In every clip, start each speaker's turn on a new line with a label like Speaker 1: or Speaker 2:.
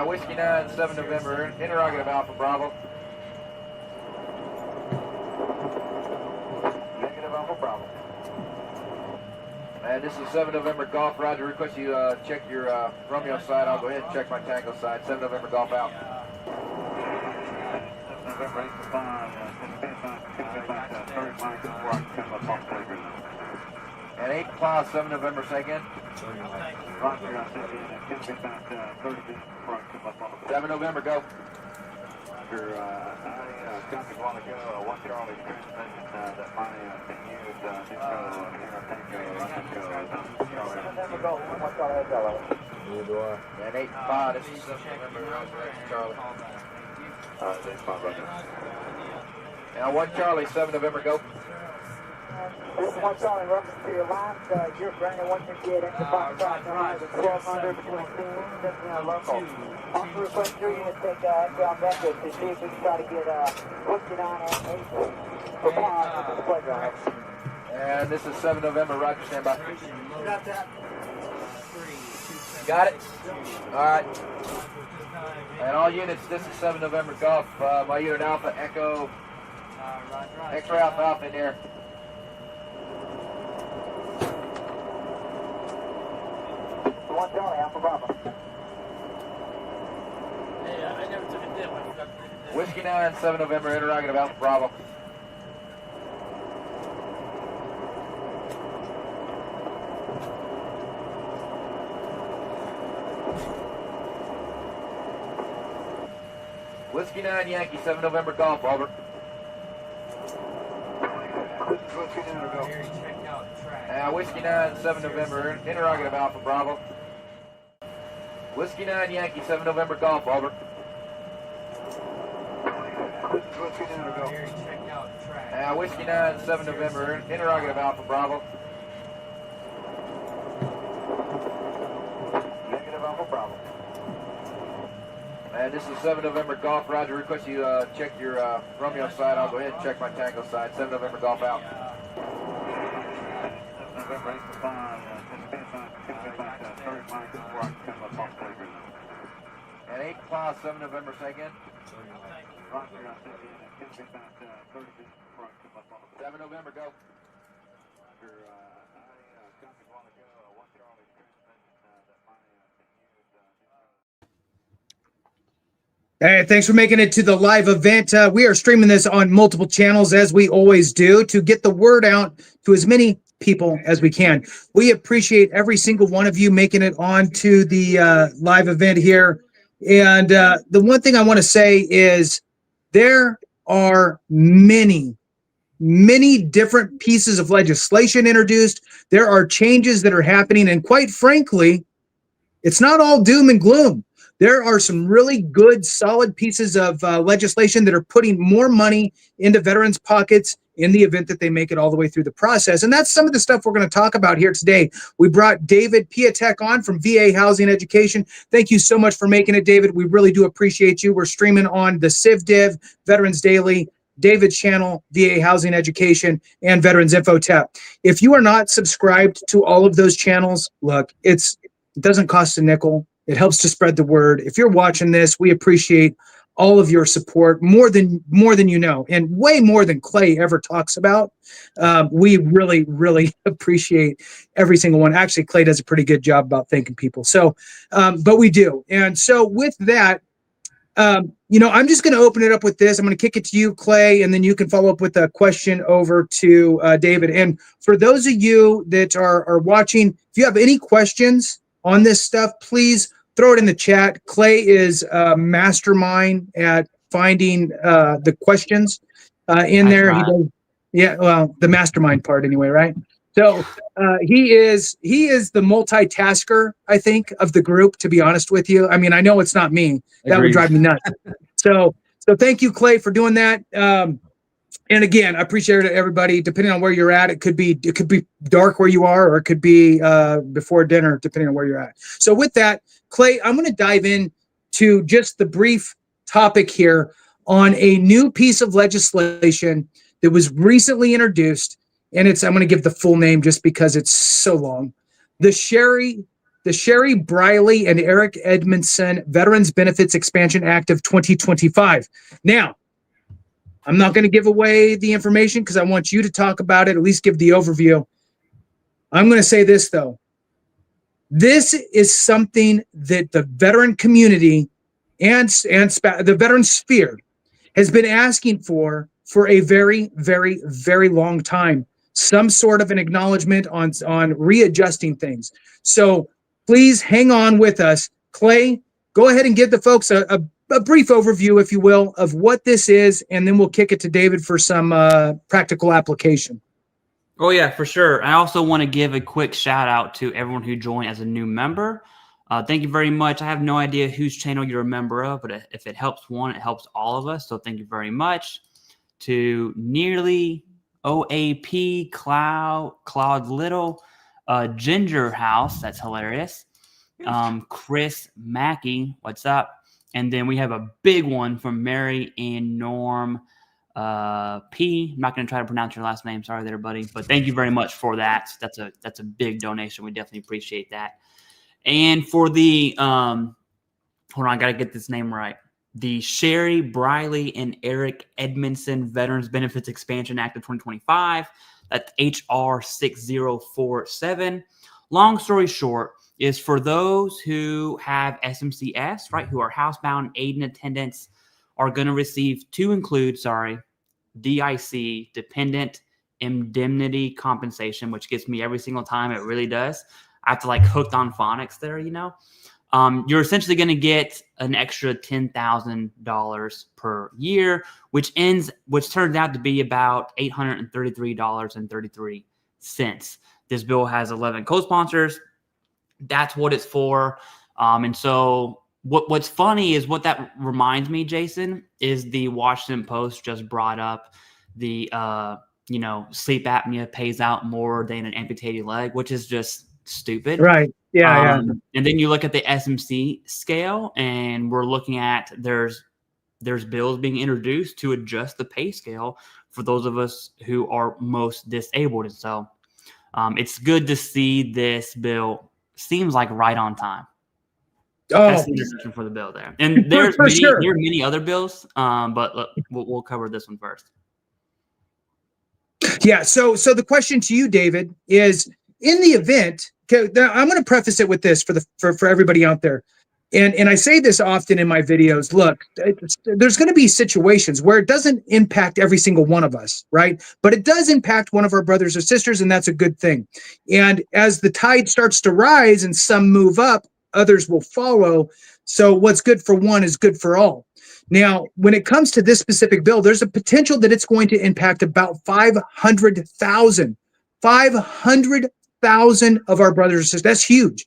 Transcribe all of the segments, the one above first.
Speaker 1: Whiskey 9, 7 November, interrogative Alpha Bravo. Negative Alpha Bravo. And this is 7 November Golf. Roger, request you check your Romeo side. I'll go ahead and check my Tango side. 7 November Golf out. November 8 to 5, and 8 5, 7 November, second. Roger, 7 November, go. After I copied a while ago, 1 Charlie transmission that my can use November, go. 1 Charlie, and 8 5, this is 7 November, Charlie. That's fine, right now. Now 1 Charlie, 7 November, go.
Speaker 2: This is 1 Charlie, reference to your last, you're Brandon 158, extra 5 5 1200 between teams, that's local. Also request 3 units take inbound message to see if we can try to get Whiskey 9 and 8 for pause with the playground.
Speaker 1: And this is 7 November, Roger, stand by.
Speaker 2: Got that.
Speaker 1: Got it? Alright. And all units, this is 7 November Golf. My unit Alpha, Echo, X-ray Alpha Alpha in there.
Speaker 2: One Charlie, Alpha Bravo.
Speaker 3: Yeah, I never took a dip.
Speaker 1: Whiskey 9, 7 November, interrogative Alpha Bravo. Whiskey 9, Yankee, 7 November Golf, over.
Speaker 2: This is Whiskey 9, go.
Speaker 1: Whiskey 9, 7 November, interrogative Alpha Bravo. Whiskey 9, Yankee, 7 November Golf, over.
Speaker 2: This is Whiskey 9, go.
Speaker 1: Whiskey 9, 7 November, interrogative Alpha Bravo. Negative Alpha Bravo. And this is 7 November Golf. Roger, request you check your Romeo side. I'll go ahead and check my Tango side. 7 November Golf out. November 8 to 5, and 8 5, 7 November, second. Roger, 7 November, go.
Speaker 4: Hey, thanks for making it to the live event. We are streaming this on multiple channels, as we always do, to get the word out to as many people as we can. We appreciate every single one of you making it on to the live event here. And the one thing I want to say is there are many different pieces of legislation introduced. There are changes that are happening. And quite frankly, it's not all doom and gloom. There are some really good, solid pieces of legislation that are putting more money into veterans' pockets in the event that they make it all the way through the process. And that's some of the stuff we're going to talk about here today. We brought David Piatek on from VA Housing Education. Thank you so much for making it, David. We really do appreciate you. We're streaming on the CivDiv, Veterans Daily, David's channel, VA Housing Education, and Veterans Infotep. If you are not subscribed to all of those channels, look, it doesn't cost a nickel. It helps to spread the word. If you're watching this, we appreciate all of your support more than you know, and way more than Clay ever talks about. We really appreciate every single one. Actually, Clay does a pretty good job about thanking people. So, but we do. And so with that, I'm just going to open it up with this. I'm going to kick it to you, Clay, and then you can follow up with a question over to David. And for those of you that are watching, if you have any questions on this stuff, please throw it in the chat. Clay is a mastermind at finding the questions in there. He does, the mastermind part anyway, right? So he is the multitasker, I think, of the group, to be honest with you. I mean, I know it's not me. That would drive me nuts. So thank you, Clay, for doing that. And again, I appreciate it, everybody. Depending on where you're at, it could be dark where you are, or it could be before dinner, depending on where you're at. So with that, Clay, I'm going to dive in to just the brief topic here on a new piece of legislation that was recently introduced. And I'm going to give the full name just because it's so long. The Sherry the Sherry Briley and Eric Edmondson Veterans Benefits Expansion Act of 2025. Now, I'm not going to give away the information because I want you to talk about it, at least give the overview. I'm going to say this, though. This is something that the veteran community and the veteran sphere has been asking for a very, very, very long time. Some sort of an acknowledgement on readjusting things. So please hang on with us. Clay, go ahead and give the folks a brief overview, if you will, of what this is, and then we'll kick it to David for some practical application.
Speaker 5: Oh, yeah, for sure. I also want to give a quick shout out to everyone who joined as a new member. Thank you very much. I have no idea whose channel you're a member of, but if it helps one, it helps all of us. So thank you very much to Nearly, OAP, Cloud Little, Ginger House. That's hilarious. Chris Mackey, what's up? And then we have a big one from Mary and Norm P. I'm not going to try to pronounce your last name. Sorry there, buddy. But thank you very much for that. That's a big donation. We definitely appreciate that. And for the, hold on, I got to get this name right. The Sherry Briley and Eric Edmondson Veterans Benefits Expansion Act of 2025. That's HR 6047. Long story short, is for those who have SMCS, right, who are housebound aid and attendants, are going to receive DIC, dependent indemnity compensation, which gets me every single time. It really does. I have to like hooked on phonics there, you know. You're essentially going to get an extra $10,000 per year, which turns out to be about $833.33. This bill has 11 co-sponsors. That's what it's for. And so what's funny is what that reminds me, Jason, is the Washington Post just brought up the, sleep apnea pays out more than an amputated leg, which is just stupid.
Speaker 4: Right. Yeah.
Speaker 5: And then you look at the SMC scale, and we're looking at there's bills being introduced to adjust the pay scale for those of us who are most disabled. And so it's good to see this bill seems like right on time. That's the introduction for the bill there. And there are many other bills, but look, we'll cover this one first.
Speaker 4: Yeah. So the question to you, David, is in the event. Okay, I'm going to preface it with this for everybody out there, and I say this often in my videos. Look, there's going to be situations where it doesn't impact every single one of us, right? But it does impact one of our brothers or sisters, and that's a good thing. And as the tide starts to rise and some move up, others will follow. So what's good for one is good for all. Now, when it comes to this specific bill, there's a potential that it's going to impact about 500,000 of our brothers and sisters. That's huge.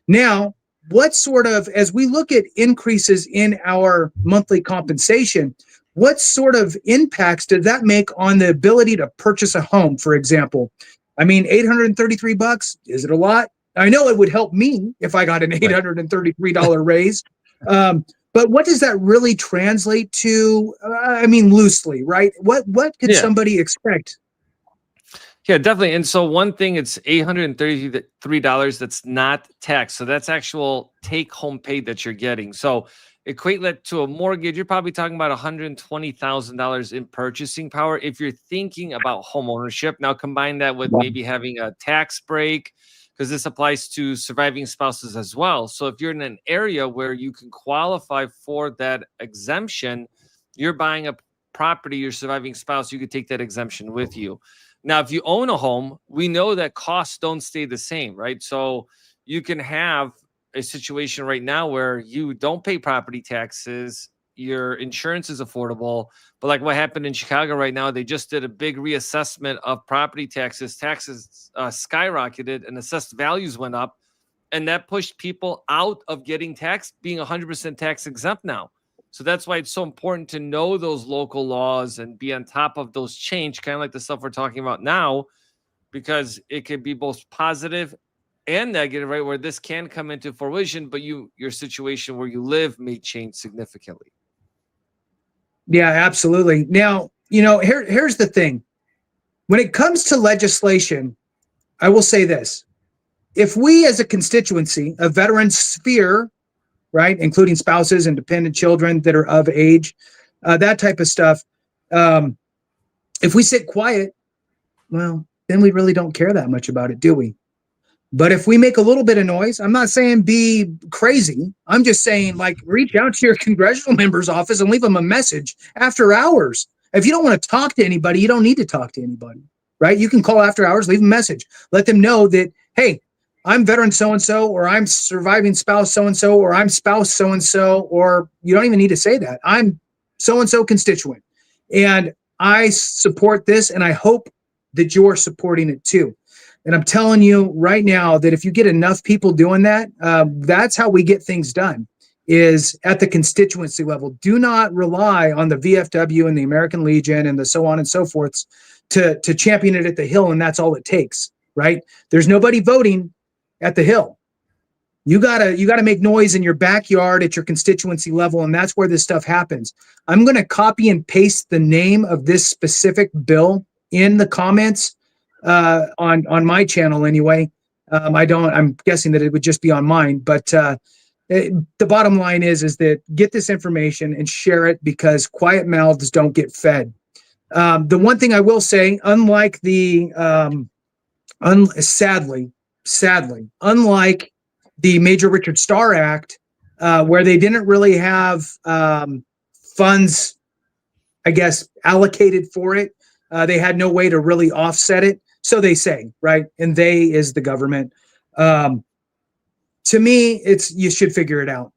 Speaker 4: Now, what sort of, as we look at increases in our monthly compensation, what sort of impacts does that make on the ability to purchase a home, for example? I mean, $833, is it a lot? I know it would help me if I got an $833 raise. But what does that really translate to? I mean, loosely, right? What could somebody expect?
Speaker 6: Yeah, definitely. And so one thing, it's $833 that's not taxed. So that's actual take-home pay that you're getting. So equate that to a mortgage, you're probably talking about $120,000 in purchasing power if you're thinking about home ownership. Now combine that with maybe having a tax break, because this applies to surviving spouses as well. So if you're in an area where you can qualify for that exemption, you're buying a property, your surviving spouse, you could take that exemption with you. Now, if you own a home, we know that costs don't stay the same, right? So you can have a situation right now where you don't pay property taxes, your insurance is affordable, but like what happened in Chicago right now, they just did a big reassessment of property taxes. Taxes skyrocketed and assessed values went up, and that pushed people out of getting taxed, being 100% tax exempt now. So that's why it's so important to know those local laws and be on top of those change, kind of like the stuff we're talking about now, because it could be both positive and negative, right? Where this can come into fruition, but your situation where you live may change significantly.
Speaker 4: Yeah, absolutely. Now, here's the thing. When it comes to legislation, I will say this. if we as a constituency, a veteran sphere, right, including spouses and dependent children that are of age, that type of stuff, if we sit quiet, well, then we really don't care that much about it, do we? But if we make a little bit of noise, I'm not saying be crazy. I'm just saying, like, reach out to your congressional member's office and leave them a message after hours. If you don't want to talk to anybody, you don't need to talk to anybody, right? You can call after hours, leave a message. Let them know that, hey, I'm veteran so-and-so, or I'm surviving spouse so-and-so, or I'm spouse so-and-so, or you don't even need to say that. I'm so-and-so constituent, and I support this, and I hope that you're supporting it too. And I'm telling you right now that if you get enough people doing that, that's how we get things done, is at the constituency level. Do not rely on the VFW and the American Legion and the so on and so forth to champion it at the Hill, and that's all it takes, right? There's nobody voting at the Hill. You gotta make noise in your backyard at your constituency level, and that's where this stuff happens. I'm going to copy and paste the name of this specific bill in the comments on my channel anyway. I'm guessing that it would just be on mine, but the bottom line is that get this information and share it, because quiet mouths don't get fed. The one thing I will say, unlike the sadly, unlike the Major Richard Starr Act, where they didn't really have funds, I guess, allocated for it. They had no way to really offset it. So they say, right? And they is the government. To me, it's, you should figure it out,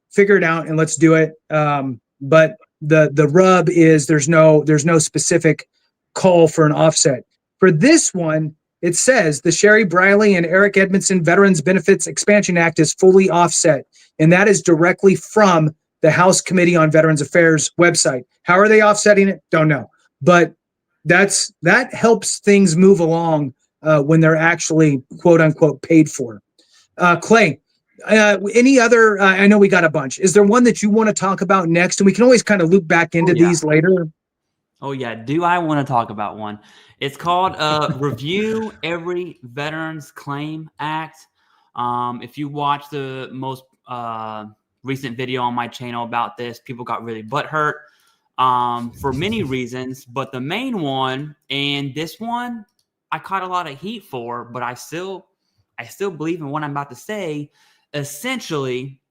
Speaker 4: and let's do it. But the rub is there's no specific call for an offset. For this one, it says the Sherry Briley and Eric Edmondson Veterans Benefits Expansion Act is fully offset. And that is directly from the House Committee on Veterans Affairs website. How are they offsetting it? Don't know. But that helps things move along when they're actually quote unquote paid for. Clay, any other, I know we got a bunch. Is there one that you want to talk about next? And we can always kind of loop back into these later.
Speaker 5: Oh yeah. Do I want to talk about one? It's called Review Every Veterans Claim Act. If you watch the most recent video on my channel about this, people got really butthurt for many reasons, but the main one, and this one I caught a lot of heat for, but I still believe in what I'm about to say. Essentially,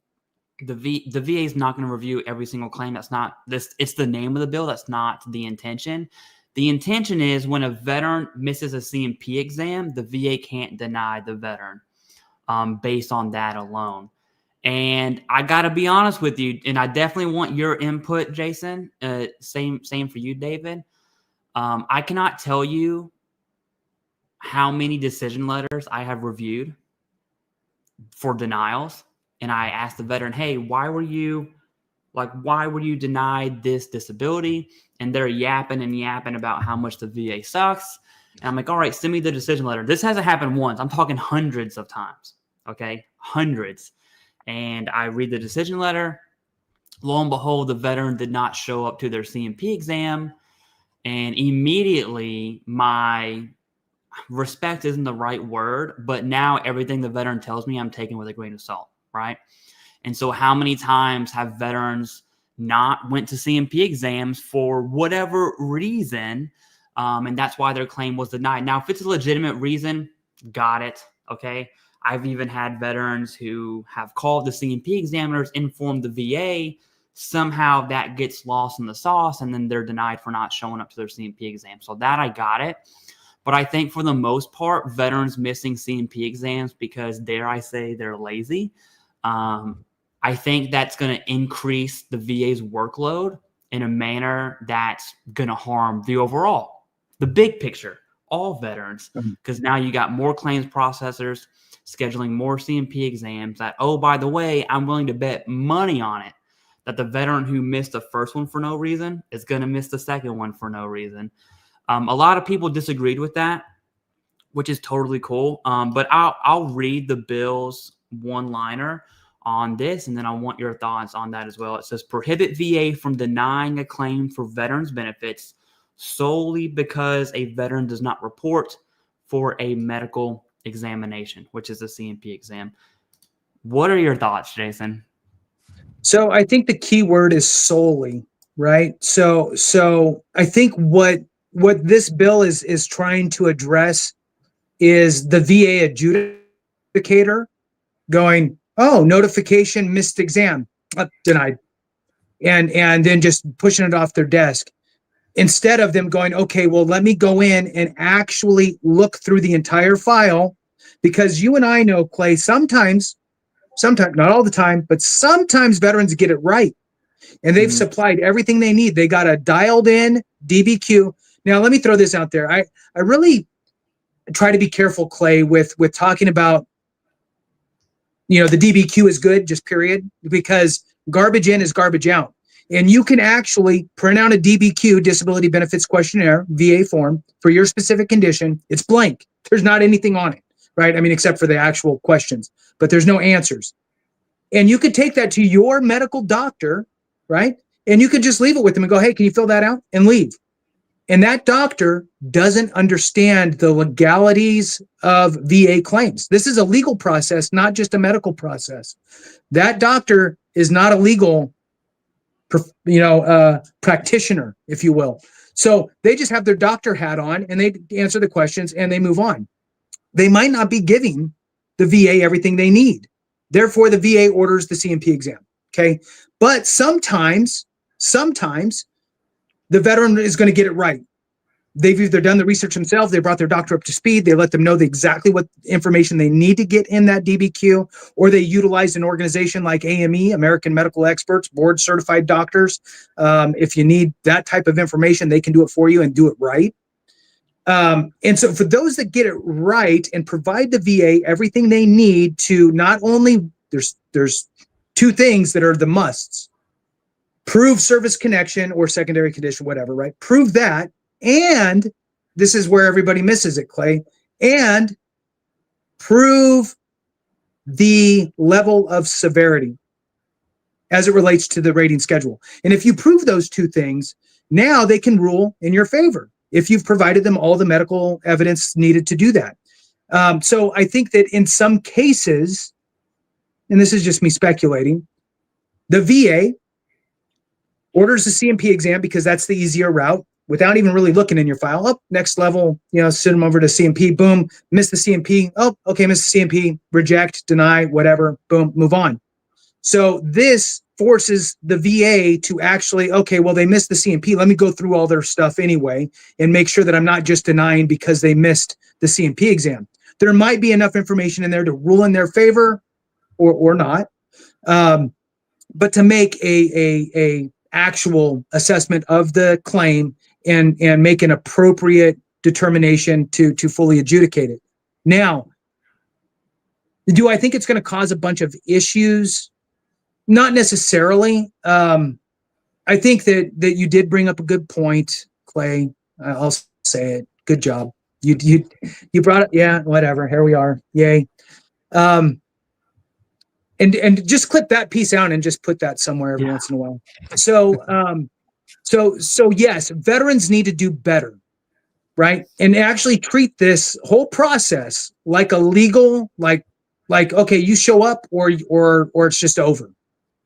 Speaker 5: the VA is not going to review every single claim. That's not this. It's the name of the bill. That's not the intention. The intention is when a veteran misses a C&P exam, the VA can't deny the veteran based on that alone. And I got to be honest with you, and I definitely want your input, Jason. Same for you, David. I cannot tell you how many decision letters I have reviewed for denials. And I asked the veteran, hey, why were you denied this disability? And they're yapping about how much the VA sucks. And I'm like, all right, send me the decision letter. This hasn't happened once. I'm talking hundreds of times. Okay. Hundreds. And I read the decision letter. Lo and behold, the veteran did not show up to their C&P exam. And immediately my respect isn't the right word, but now everything the veteran tells me I'm taking with a grain of salt, right? And so how many times have veterans not went to C&P exams for whatever reason, and that's why their claim was denied? Now, if it's a legitimate reason, got it, okay? I've even had veterans who have called the C&P examiners, informed the VA, somehow that gets lost in the sauce, and then they're denied for not showing up to their C&P exam. So that I got it. But I think for the most part, veterans missing C&P exams because, dare I say, they're lazy. I think that's going to increase the VA's workload in a manner that's going to harm the big picture, all veterans, because now you got more claims processors scheduling more C&P exams that, oh, by the way, I'm willing to bet money on it that the veteran who missed the first one for no reason is going to miss the second one for no reason. A lot of people disagreed with that, which is totally cool. But I'll read the bill's one-liner on this, and then I want your thoughts on that as well. It says, prohibit VA from denying a claim for veterans benefits solely because a veteran does not report for a medical examination, which is the CMP exam. What are your thoughts, Jason?
Speaker 4: So I think the key word is solely, right? So I think what this bill is trying to address is the VA adjudicator going, oh, notification, missed exam, denied, and then just pushing it off their desk, instead of them going, okay, well, let me go in and actually look through the entire file, because you and I know, Clay, sometimes, not all the time, but sometimes veterans get it right. And they've supplied everything they need. They got a dialed in DBQ. Now, let me throw this out there. I really try to be careful, Clay, with talking about, the DBQ is good, just period, because garbage in is garbage out. And you can actually print out a DBQ, disability benefits questionnaire, VA form, for your specific condition. It's blank. There's not anything on it, right? I mean, except for the actual questions, but there's no answers. And you could take that to your medical doctor, right? And you could just leave it with them and go, hey, can you fill that out? And leave. And that doctor doesn't understand the legalities of VA claims. This is a legal process, not just a medical process. That doctor is not a legal practitioner, if you will. So they just have their doctor hat on and they answer the questions and they move on. They might not be giving the VA everything they need. Therefore, the VA orders the CMP exam. Okay. But sometimes the veteran is going to get it right. They've either done the research themselves, they brought their doctor up to speed, they let them know exactly what information they need to get in that DBQ, or they utilize an organization like AME, American Medical Experts, board certified doctors. If you need that type of information, they can do it for you and do it right. And so for those that get it right and provide the VA everything they need to, not only, there's two things that are the musts: prove service connection or secondary condition, whatever, right? Prove that. And this is where everybody misses it, Clay, and prove the level of severity as it relates to the rating schedule. And if you prove those two things, now they can rule in your favor if you've provided them all the medical evidence needed to do that. So I think that in some cases, and this is just me speculating, the VA orders the CMP exam because that's the easier route, without even really looking in your file. Up, next level, send them over to CMP, boom, miss the CMP. Oh, okay, miss the CMP, reject, deny, whatever, boom, move on. So this forces the VA to actually, okay, well, they missed the CMP. Let me go through all their stuff anyway and make sure that I'm not just denying because they missed the CMP exam. There might be enough information in there to rule in their favor or not. But to make a actual assessment of the claim and make an appropriate determination to fully adjudicate it. Now, do I think it's going to cause a bunch of issues? Not necessarily. I think that you did bring up a good point, Clay. I'll say it. Good job. You brought it. Yeah, whatever. Here we are. Yay. And just clip that piece out and just put that somewhere every once in a while. So yes, veterans need to do better, right? And actually treat this whole process like a legal, like okay, you show up or it's just over.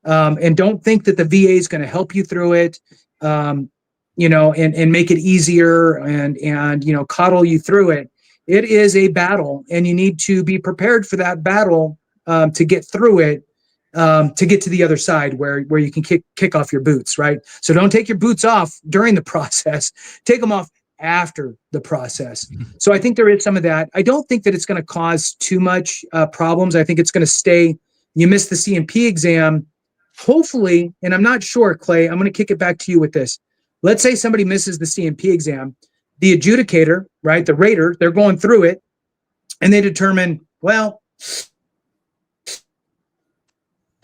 Speaker 4: And don't think that the VA is going to help you through it, and make it easier and coddle you through it. It is a battle, and you need to be prepared for that battle to get through it. To get to the other side where you can kick off your boots, right? So don't take your boots off during the process. Take them off after the process. So I think there is some of that. I don't think that it's going to cause too much problems. I think it's going to stay. You missed the CMP exam, hopefully, and I'm not sure, Clay. I'm going to kick it back to you with this. Let's say somebody misses the CMP exam. The adjudicator, right, the rater, they're going through it, and they determine, well,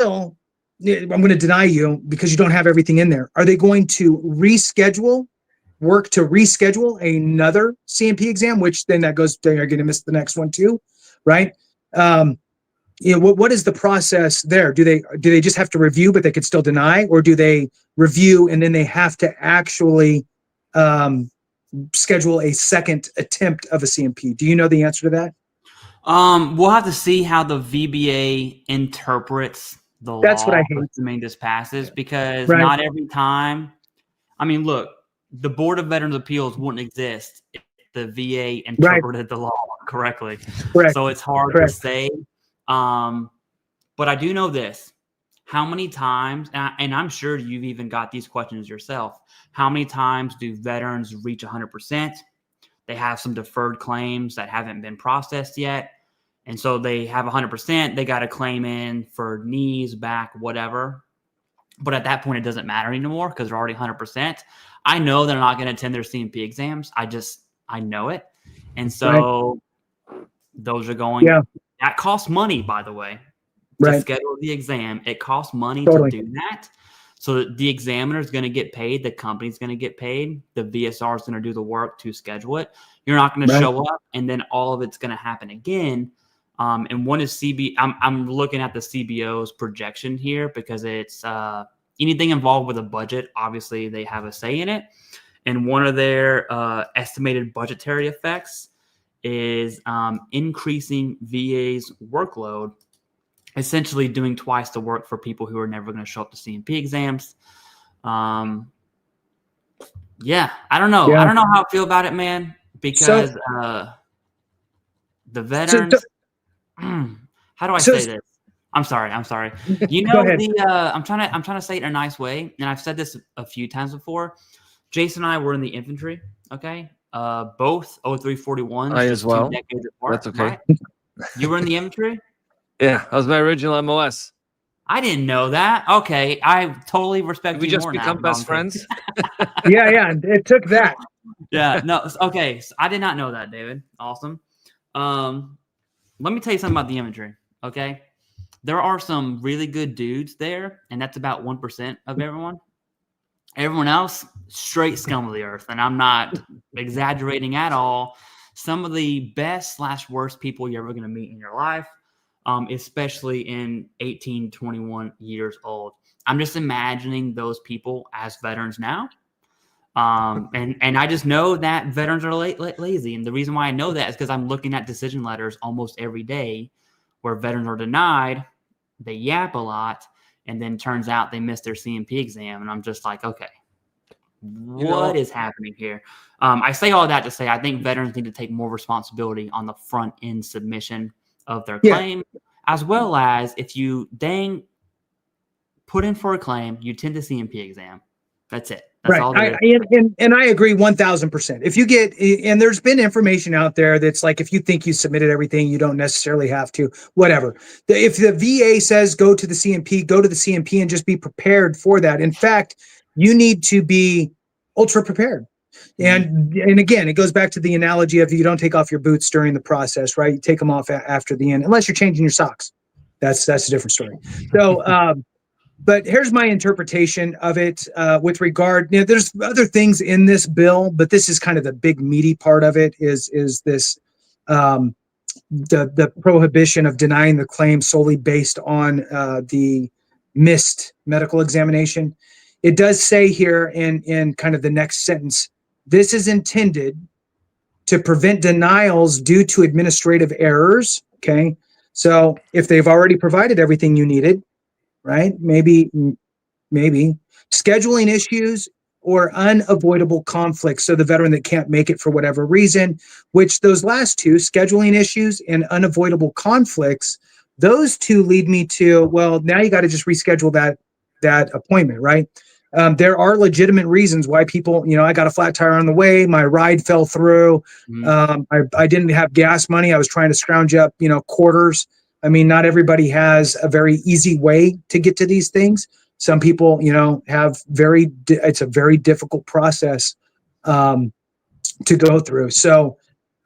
Speaker 4: I'm going to deny you because you don't have everything in there. Are they going to work to reschedule another CMP exam, which then that goes, they're going to miss the next one too, right? What is the process there? Do they just have to review, but they could still deny, or do they review and then they have to actually schedule a second attempt of a CMP? Do you know the answer to that?
Speaker 5: We'll have to see how the VBA interprets the
Speaker 4: That's what
Speaker 5: law,
Speaker 4: I hate.
Speaker 5: assuming this passes, because
Speaker 4: Right.
Speaker 5: not every time. I mean, look, the Board of Veterans Appeals wouldn't exist if the VA interpreted the law correctly.
Speaker 4: Correct.
Speaker 5: So it's hard to say. But I do know this. How many times, and I'm sure you've even got these questions yourself, how many times do veterans reach 100%? They have some deferred claims that haven't been processed yet. And so they have 100%. They got a claim in for knees, back, whatever. But at that point, it doesn't matter anymore because they're already 100%. I know they're not going to attend their CMP exams. I know it. And so those are going, that costs money, by the way, to schedule the exam. It costs money to do that. So the examiner is going to get paid. The company's going to get paid. The VSR is going to do the work to schedule it. You're not going to show up, and then all of it's going to happen again. And one is I'm looking at the CBO's projection here because it's anything involved with a budget. Obviously, they have a say in it. And one of their estimated budgetary effects is increasing VA's workload, essentially doing twice the work for people who are never going to show up to CMP exams. Yeah, I don't know. I don't know how I feel about it, man, because the veterans. How do I say this? I'm sorry. You know, I'm trying to say it in a nice way, and I've said this a few times before. Jason and I were in the infantry. Okay, both 0341s.
Speaker 6: I as well.
Speaker 5: That's okay. Right? You were in the infantry.
Speaker 6: Yeah, that was my original MOS.
Speaker 5: I didn't know that. Okay, I totally respect you.
Speaker 6: We just become best friends.
Speaker 4: Yeah, it took that.
Speaker 5: Yeah, no, okay. So I did not know that, David. Awesome. Let me tell you something about the infantry. Okay, there are some really good dudes there, and that's about 1% of everyone. Everyone else, straight scum of the earth, and I'm not exaggerating at all. Some of the best / worst people you're ever going to meet in your life. Especially in 18, 21 years old. I'm just imagining those people as veterans now. And I just know that veterans are lazy. And the reason why I know that is because I'm looking at decision letters almost every day where veterans are denied, they yap a lot, and then turns out they missed their CMP exam. And I'm just like, okay, what is happening here? I say all that to say I think veterans need to take more responsibility on the front end submission of their claim, as well as if you put in for a claim, you attend the CMP exam. That's it. That's all there is.
Speaker 4: And I agree 1000%. If you get, and there's been information out there that's like, if you think you submitted everything, you don't necessarily have to, whatever. If the VA says go to the CMP and just be prepared for that. In fact, you need to be ultra prepared. And again, it goes back to the analogy of you don't take off your boots during the process, right? You take them off after the end, unless you're changing your socks. That's a different story. So, but here's my interpretation of it with regard. There's other things in this bill, but this is kind of the big meaty part of it. Is this the prohibition of denying the claim solely based on the missed medical examination? It does say here in kind of the next sentence. This is intended to prevent denials due to administrative errors. Okay. So if they've already provided everything you needed, right? Maybe scheduling issues or unavoidable conflicts. So the veteran that can't make it for whatever reason, which those last two, scheduling issues and unavoidable conflicts, those two lead me to, well, now you got to just reschedule that appointment, right? There are legitimate reasons why people, I got a flat tire on the way, my ride fell through, I didn't have gas money, I was trying to scrounge up, quarters. I mean, not everybody has a very easy way to get to these things. Some people, have it's a very difficult process to go through. So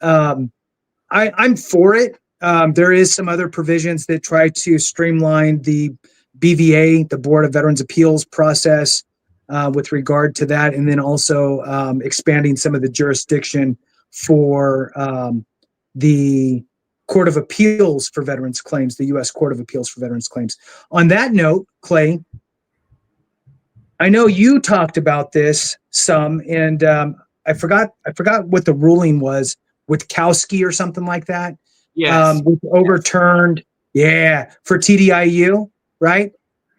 Speaker 4: I'm for it. There is some other provisions that try to streamline the BVA, the Board of Veterans Appeals process with regard to that, and then also expanding some of the jurisdiction for the Court of Appeals for Veterans Claims, the U.S. Court of Appeals for Veterans Claims. On that note, Clay, I know you talked about this some, and I forgot what the ruling was with Kowski or something like that.
Speaker 5: Yes.
Speaker 4: which overturned, for TDIU, right?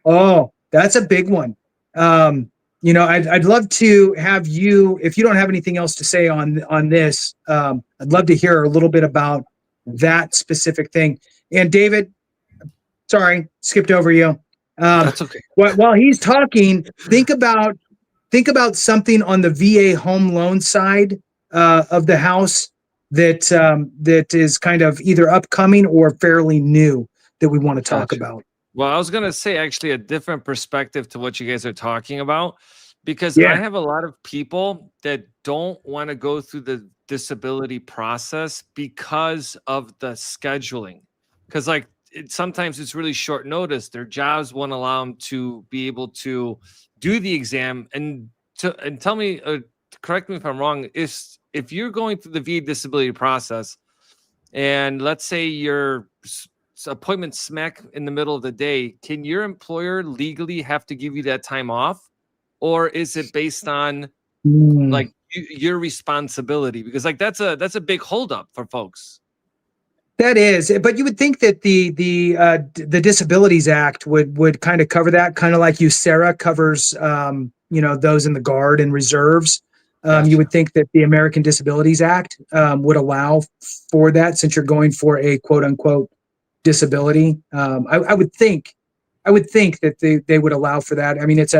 Speaker 4: Oh, that's a big one. I'd love to have you, if you don't have anything else to say on this, I'd love to hear a little bit about that specific thing. And David, sorry, skipped over you.
Speaker 6: That's okay.
Speaker 4: While he's talking, think about something on the VA home loan side of the house that is kind of either upcoming or fairly new that we want to talk
Speaker 6: Gotcha.
Speaker 4: about.
Speaker 6: Well, I was going to say actually a different perspective to what you guys are talking about, because
Speaker 4: Yeah.
Speaker 6: I have a lot of people that don't want to go through the disability process because of the scheduling. Because sometimes it's really short notice. Their jobs won't allow them to be able to do the exam. And tell me, correct me if I'm wrong, if you're going through the VA disability process, and let's say your appointment smack in the middle of the day, can your employer legally have to give you that time off, or is it based on your responsibility? Because that's a big holdup for folks.
Speaker 4: That is, but you would think that the Disabilities Act would kind of cover that, kind of like USERRA covers those in the Guard and reserves.
Speaker 6: Gotcha.
Speaker 4: You would think that the American Disabilities Act would allow for that, since you're going for a quote unquote disability. I would think that they would allow for that. I mean, it's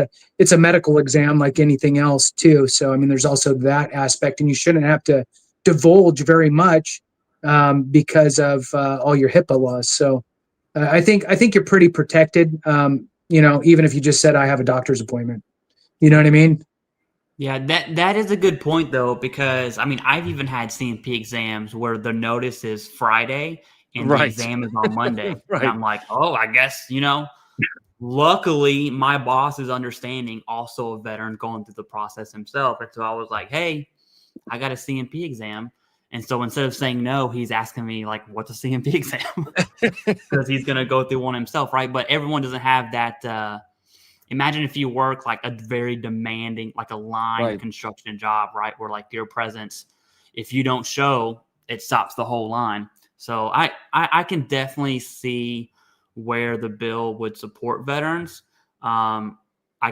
Speaker 4: a medical exam like anything else too. So I mean, there's also that aspect, and you shouldn't have to divulge very much because of all your HIPAA laws. So I think you're pretty protected. Even if you just said I have a doctor's appointment, you know what I mean?
Speaker 5: Yeah, that is a good point though, because I mean, I've even had CMP exams where the notice is Friday and the
Speaker 6: Right.
Speaker 5: exam is on Monday.
Speaker 6: Right.
Speaker 5: And I'm like, oh, I guess, luckily my boss is understanding, also a veteran going through the process himself. And so I was like, hey, I got a CMP exam. And so instead of saying no, he's asking me like, what's a CMP exam? Because he's going to go through one himself. Right. But everyone doesn't have that. Imagine if you work like a very demanding, like a line construction job, right? Where like your presence, if you don't show, it stops the whole line. So I can definitely see where the bill would support veterans. I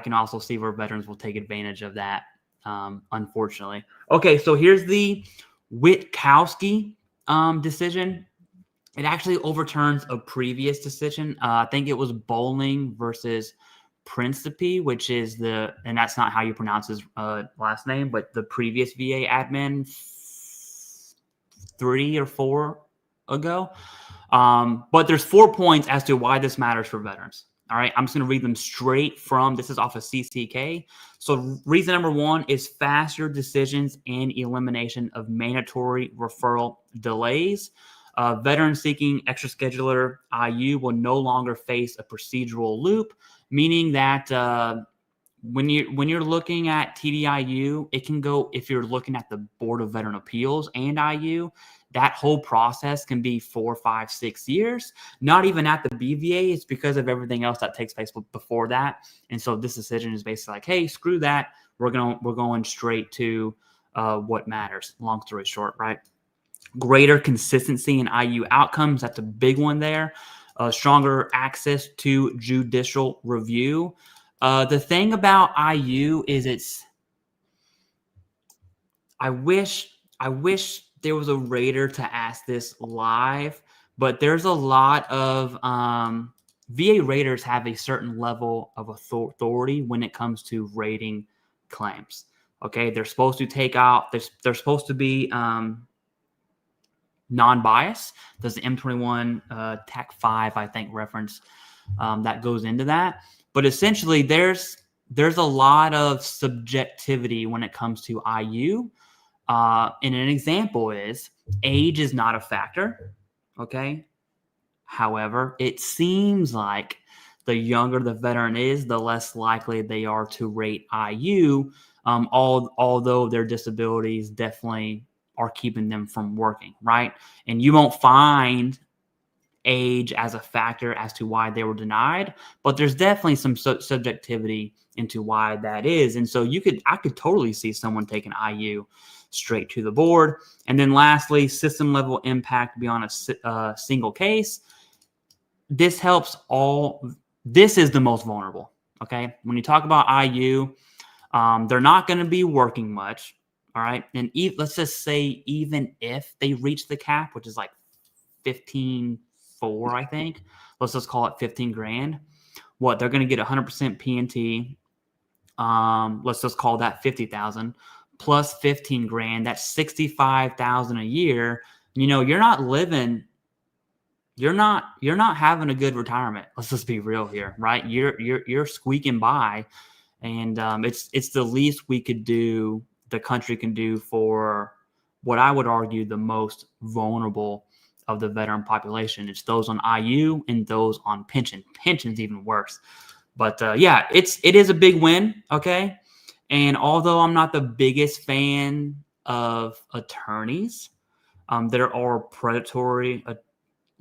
Speaker 5: can also see where veterans will take advantage of that, unfortunately. Okay, so here's the Witkowski decision. It actually overturns a previous decision. I think it was Bowling versus Principe, which is and that's not how you pronounce his last name, but the previous VA admin 3 or 4 ago. But there's 4 points as to why this matters for veterans. All right, I'm just going to read them straight from, this is off of CCK. So reason number 1 is faster decisions and elimination of mandatory referral delays. Veterans seeking extraschedular IU will no longer face a procedural loop, meaning that when you're looking at TDIU, it can go, if you're looking at the Board of Veteran Appeals and IU, that whole process can be 4, 5, 6 years. Not even at the BVA. It's because of everything else that takes place before that. And so this decision is basically like, hey, screw that. We're going straight to what matters. Long story short, right? Greater consistency in IU outcomes. That's a big one there. Stronger access to judicial review. The thing about IU is I wish there was a rater to ask this live, but there's a lot of VA raters have a certain level of authority when it comes to rating claims. Okay, they're supposed to take out, they're supposed to be non-biased. There's the M21 TAC 5, I think, reference that goes into that. But essentially, there's a lot of subjectivity when it comes to IU. And an example is age is not a factor. Okay. However, it seems like the younger the veteran is, the less likely they are to rate IU, although their disabilities definitely are keeping them from working, right? And you won't find age as a factor as to why they were denied, but there's definitely some subjectivity into why that is. And so I could totally see someone taking IU straight to the board. And then lastly, system level impact beyond a single case. This helps all. This is the most vulnerable. Okay. When you talk about IU, they're not going to be working much. All right. And let's just say, even if they reach the cap, which is like 15.4, I think, let's just call it 15 grand. What, they're going to get 100% PNT. Let's just call that 50,000 plus 15 grand. That's 65,000 a year. You know, you're not having a good retirement. Let's just be real here, right? You're squeaking by, and it's the least we could do, the country can do, for what I would argue the most vulnerable of the veteran population. It's those on IU and those on pension. Pension's even worse. But yeah, it is a big win. Okay. And although I'm not the biggest fan of attorneys, there are predatory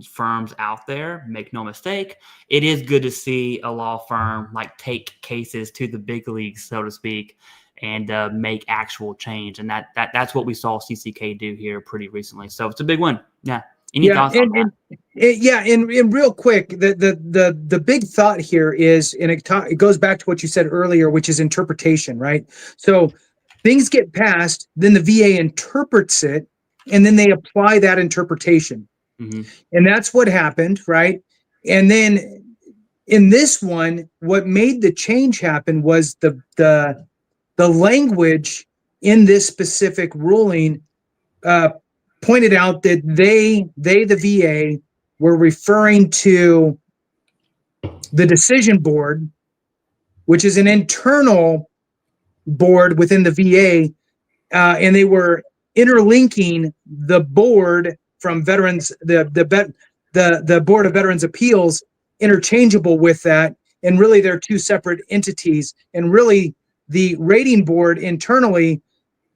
Speaker 5: firms out there, make no mistake. It is good to see a law firm like take cases to the big leagues, so to speak, and make actual change. And that's what we saw CCK do here pretty recently. So it's a big win. Yeah. Any thoughts on that?
Speaker 4: And real quick, the big thought here is, and it goes back to what you said earlier, which is interpretation, right? So things get passed, then the VA interprets it, and then they apply that interpretation. Mm-hmm. And that's what happened, right? And then in this one, what made the change happen was the language in this specific ruling pointed out that the VA, were referring to the decision board, which is an internal board within the VA, and they were interlinking the board from veterans, the Board of Veterans Appeals, interchangeable with that, and really they're two separate entities. And really, the rating board internally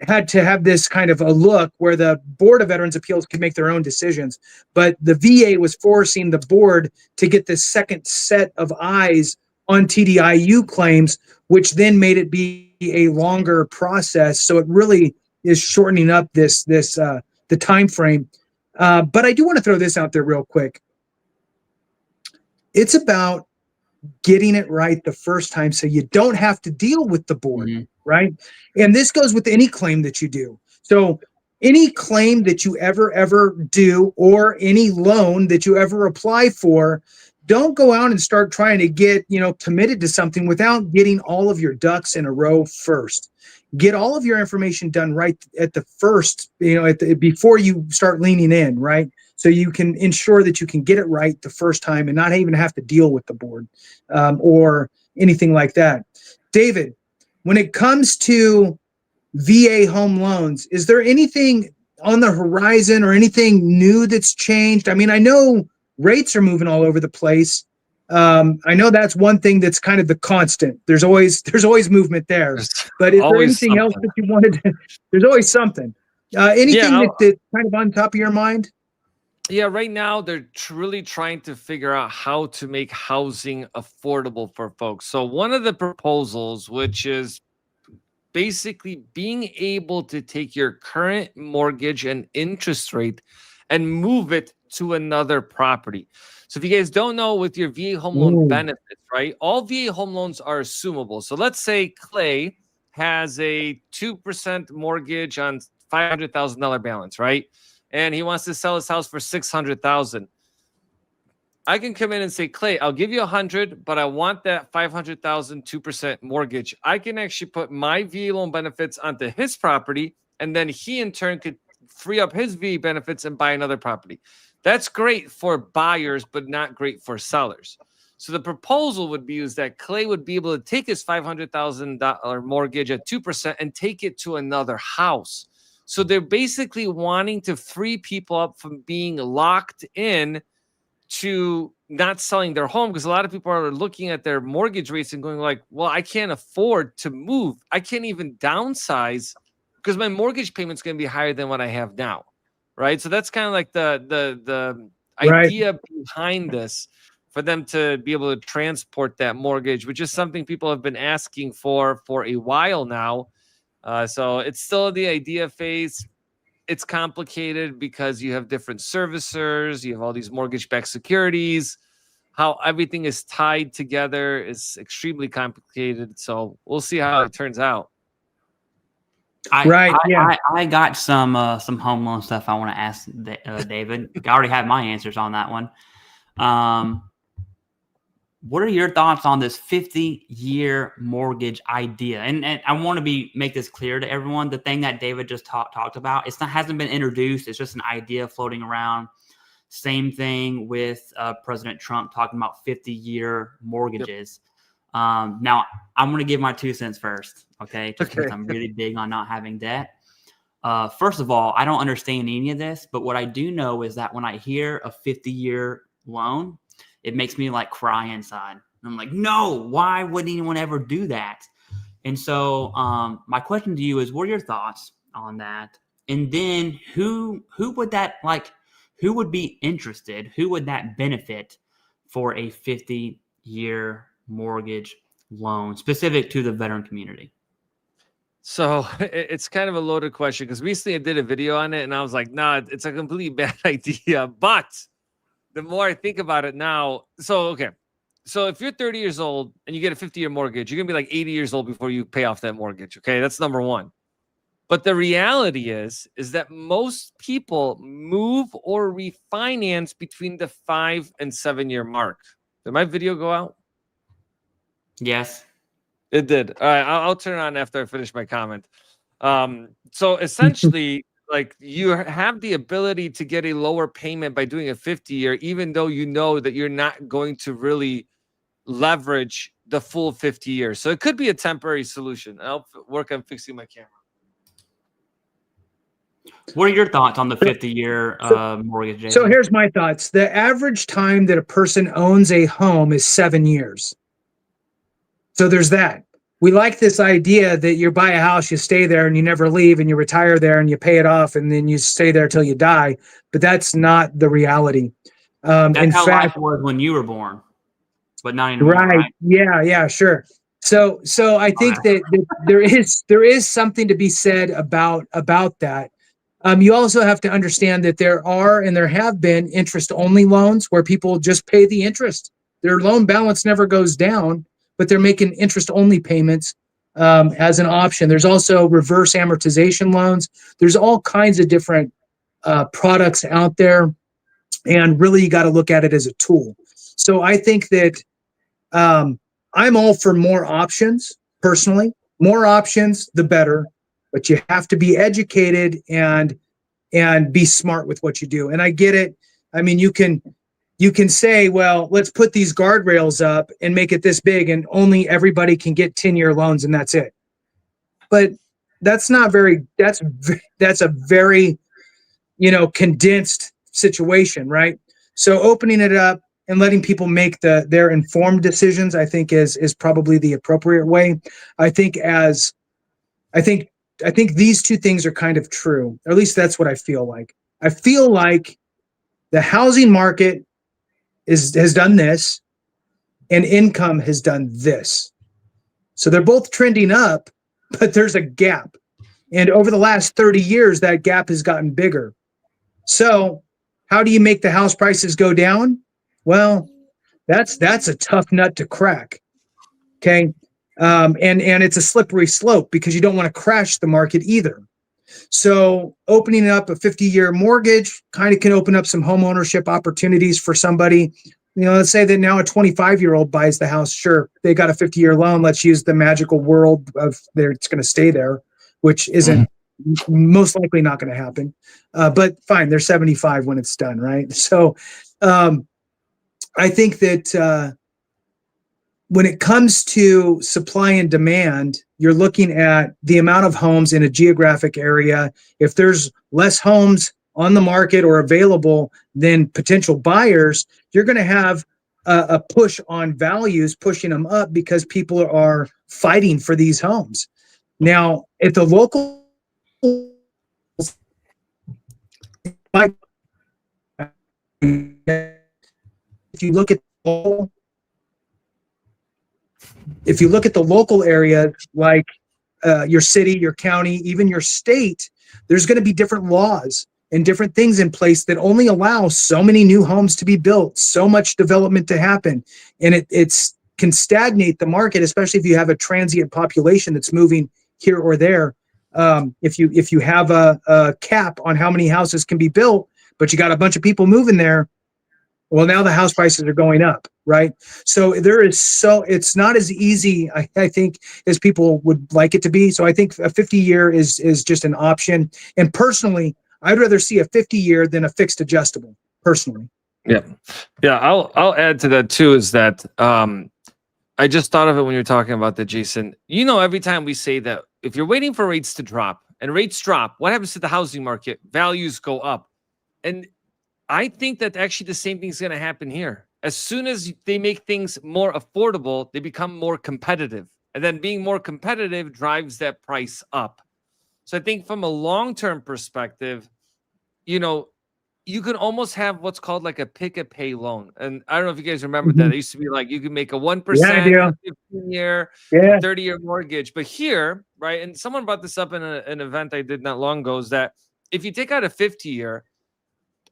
Speaker 4: had to have this kind of a look where the Board of Veterans Appeals could make their own decisions, but the VA was forcing the board to get this second set of eyes on TDIU claims, which then made it be a longer process. So it really is shortening up the time frame. But I do want to throw this out there real quick. It's about getting it right the first time, so you don't have to deal with the board, right? And this goes with any claim that you do. So any claim that you ever do, or any loan that you ever apply for, don't go out and start trying to get, committed to something without getting all of your ducks in a row first. Get all of your information done right at the first, before you start leaning in, right? So you can ensure that you can get it right the first time and not even have to deal with the board or anything like that. David, when it comes to VA home loans, is there anything on the horizon or anything new that's changed? I mean, I know rates are moving all over the place. I know that's one thing that's kind of the constant. There's always movement there. But is there anything else that you wanted to? There's always something. Anything that's kind of on top of your mind?
Speaker 6: Yeah, right now they're really trying to figure out how to make housing affordable for folks. So one of the proposals, which is basically being able to take your current mortgage and interest rate and move it to another property. So if you guys don't know, with your VA home loan benefits, right? All VA home loans are assumable. So let's say Clay has a 2% mortgage on $500,000 balance, right? And he wants to sell his house for $600,000. I can come in and say, Clay, I'll give you 100, but I want that 500,000 2% mortgage. I can actually put my VA loan benefits onto his property, and then he in turn could free up his VA benefits and buy another property. That's great for buyers, but not great for sellers. So the proposal would be is that Clay would be able to take his $500,000 mortgage at 2% and take it to another house. So they're basically wanting to free people up from being locked in to not selling their home, because a lot of people are looking at their mortgage rates and going like, well, I can't afford to move. I can't even downsize because my mortgage payment's going to be higher than what I have now. Right. So that's kind of like the idea behind this, for them to be able to transport that mortgage, which is something people have been asking for a while now. So it's still the idea phase. It's complicated because you have different servicers, you have all these mortgage-backed securities. How everything is tied together is extremely complicated. So we'll see how it turns out.
Speaker 5: I got some home loan stuff I want to ask David. I already have my answers on that one. What are your thoughts on this 50-year mortgage idea? And I want to make this clear to everyone. The thing that David just talked about, hasn't been introduced. It's just an idea floating around. Same thing with President Trump talking about 50-year mortgages. Yep. Now, I'm going to give my 2 cents first, okay? Just because I'm really big on not having debt. First of all, I don't understand any of this, but what I do know is that when I hear a 50-year loan, it makes me like cry inside. And I'm like, no, why would anyone ever do that? And so my question to you is, what are your thoughts on that? And then who would be interested? Who would that benefit for a 50-year mortgage loan specific to the veteran community?
Speaker 6: So it's kind of a loaded question because recently I did a video on it and I was like, nah, it's a completely bad idea. But the more I think about it now, so if you're 30 years old and you get a 50-year mortgage, you're going to be like 80 years old before you pay off that mortgage. Okay, that's number one. But the reality is that most people move or refinance between the 5 and 7 year mark. Did my video go out?
Speaker 5: Yes.
Speaker 6: It did. All right, I'll turn it on after I finish my comment. So essentially, like you have the ability to get a lower payment by doing a 50-year, even though you know that you're not going to really leverage the full 50 years. So it could be a temporary solution. I'll work on fixing my camera.
Speaker 5: What are your thoughts on the 50-year mortgage, Jason?
Speaker 4: So here's my thoughts. The average time that a person owns a home is 7 years. So there's that. We like this idea that you buy a house, you stay there and you never leave, and you retire there and you pay it off and then you stay there till you die. But that's not the reality.
Speaker 5: That's how life was when you were born, but not anymore. Right?
Speaker 4: Yeah, sure. So I think that there is something to be said about that. You also have to understand that there are and there have been interest-only loans where people just pay the interest. Their loan balance never goes down, but they're making interest-only payments as an option. There's also reverse amortization loans. There's all kinds of different products out there, and really you got to look at it as a tool. So I think that I'm all for more options, personally. More options, the better, but you have to be educated and be smart with what you do. And I get it. I mean, you can say, well, let's put these guardrails up and make it this big and only everybody can get 10-year loans and that's it. But that's not that's a very, condensed situation, right? So opening it up and letting people make their informed decisions, I think is probably the appropriate way. I think these two things are kind of true, or at least that's what I feel like. I feel like the housing market has done this and income has done this. So they're both trending up, but there's a gap. And over the last 30 years, that gap has gotten bigger. So how do you make the house prices go down? Well, that's a tough nut to crack. Okay. And it's a slippery slope because you don't want to crash the market either. So opening up a 50-year mortgage kind of can open up some home ownership opportunities for somebody. Let's say that now a 25-year-old buys the house. Sure, they got a 50-year loan. Let's use the magical world of it's going to stay there, which isn't most likely not going to happen. But fine, they're 75 when it's done, right? So I think that when it comes to supply and demand, you're looking at the amount of homes in a geographic area. If there's less homes on the market or available than potential buyers, you're going to have a push on values, pushing them up because people are fighting for these homes. Now, at the local, if you look at the local area, like your city, your county, even your state, there's going to be different laws and different things in place that only allow so many new homes to be built, so much development to happen. And it's can stagnate the market, especially if you have a transient population that's moving here or there. If you have a cap on how many houses can be built, but you got a bunch of people moving there, well, now the house prices are going up, right? So it's not as easy, I think, as people would like it to be. So I think a 50-year is just an option. And personally, I'd rather see a 50-year than a fixed adjustable, personally.
Speaker 6: Yeah. I'll add to that too, is that I just thought of it when you're talking about that, Jason. Every time we say that if you're waiting for rates to drop and rates drop, what happens to the housing market? Values go up. And I think that actually the same thing is going to happen here. As soon as they make things more affordable, they become more competitive. And then being more competitive drives that price up. So I think from a long-term perspective, you can almost have what's called like a pick-a-pay loan. And I don't know if you guys remember that. It used to be like you could make a 1%, 15-year, 30-year mortgage. But here, right, and someone brought this up in an event I did not long ago, is that if you take out a 50-year,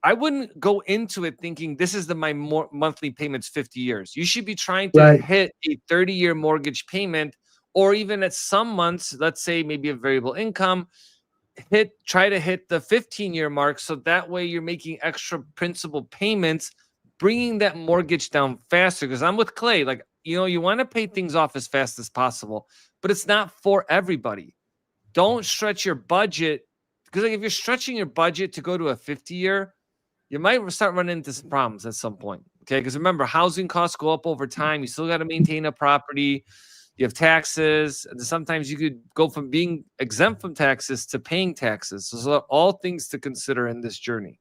Speaker 6: I wouldn't go into it thinking this is my monthly payments 50 years. You should be trying to hit a 30-year mortgage payment, or even at some months, let's say maybe a variable income, try to hit the 15-year mark. So that way you're making extra principal payments, bringing that mortgage down faster. Because I'm with Clay, like, you want to pay things off as fast as possible, but it's not for everybody. Don't stretch your budget, because if you're stretching your budget to go to a 50-year, you might start running into some problems at some point. Okay. Because remember, housing costs go up over time. You still got to maintain a property. You have taxes. And sometimes you could go from being exempt from taxes to paying taxes. So those are all things to consider in this journey.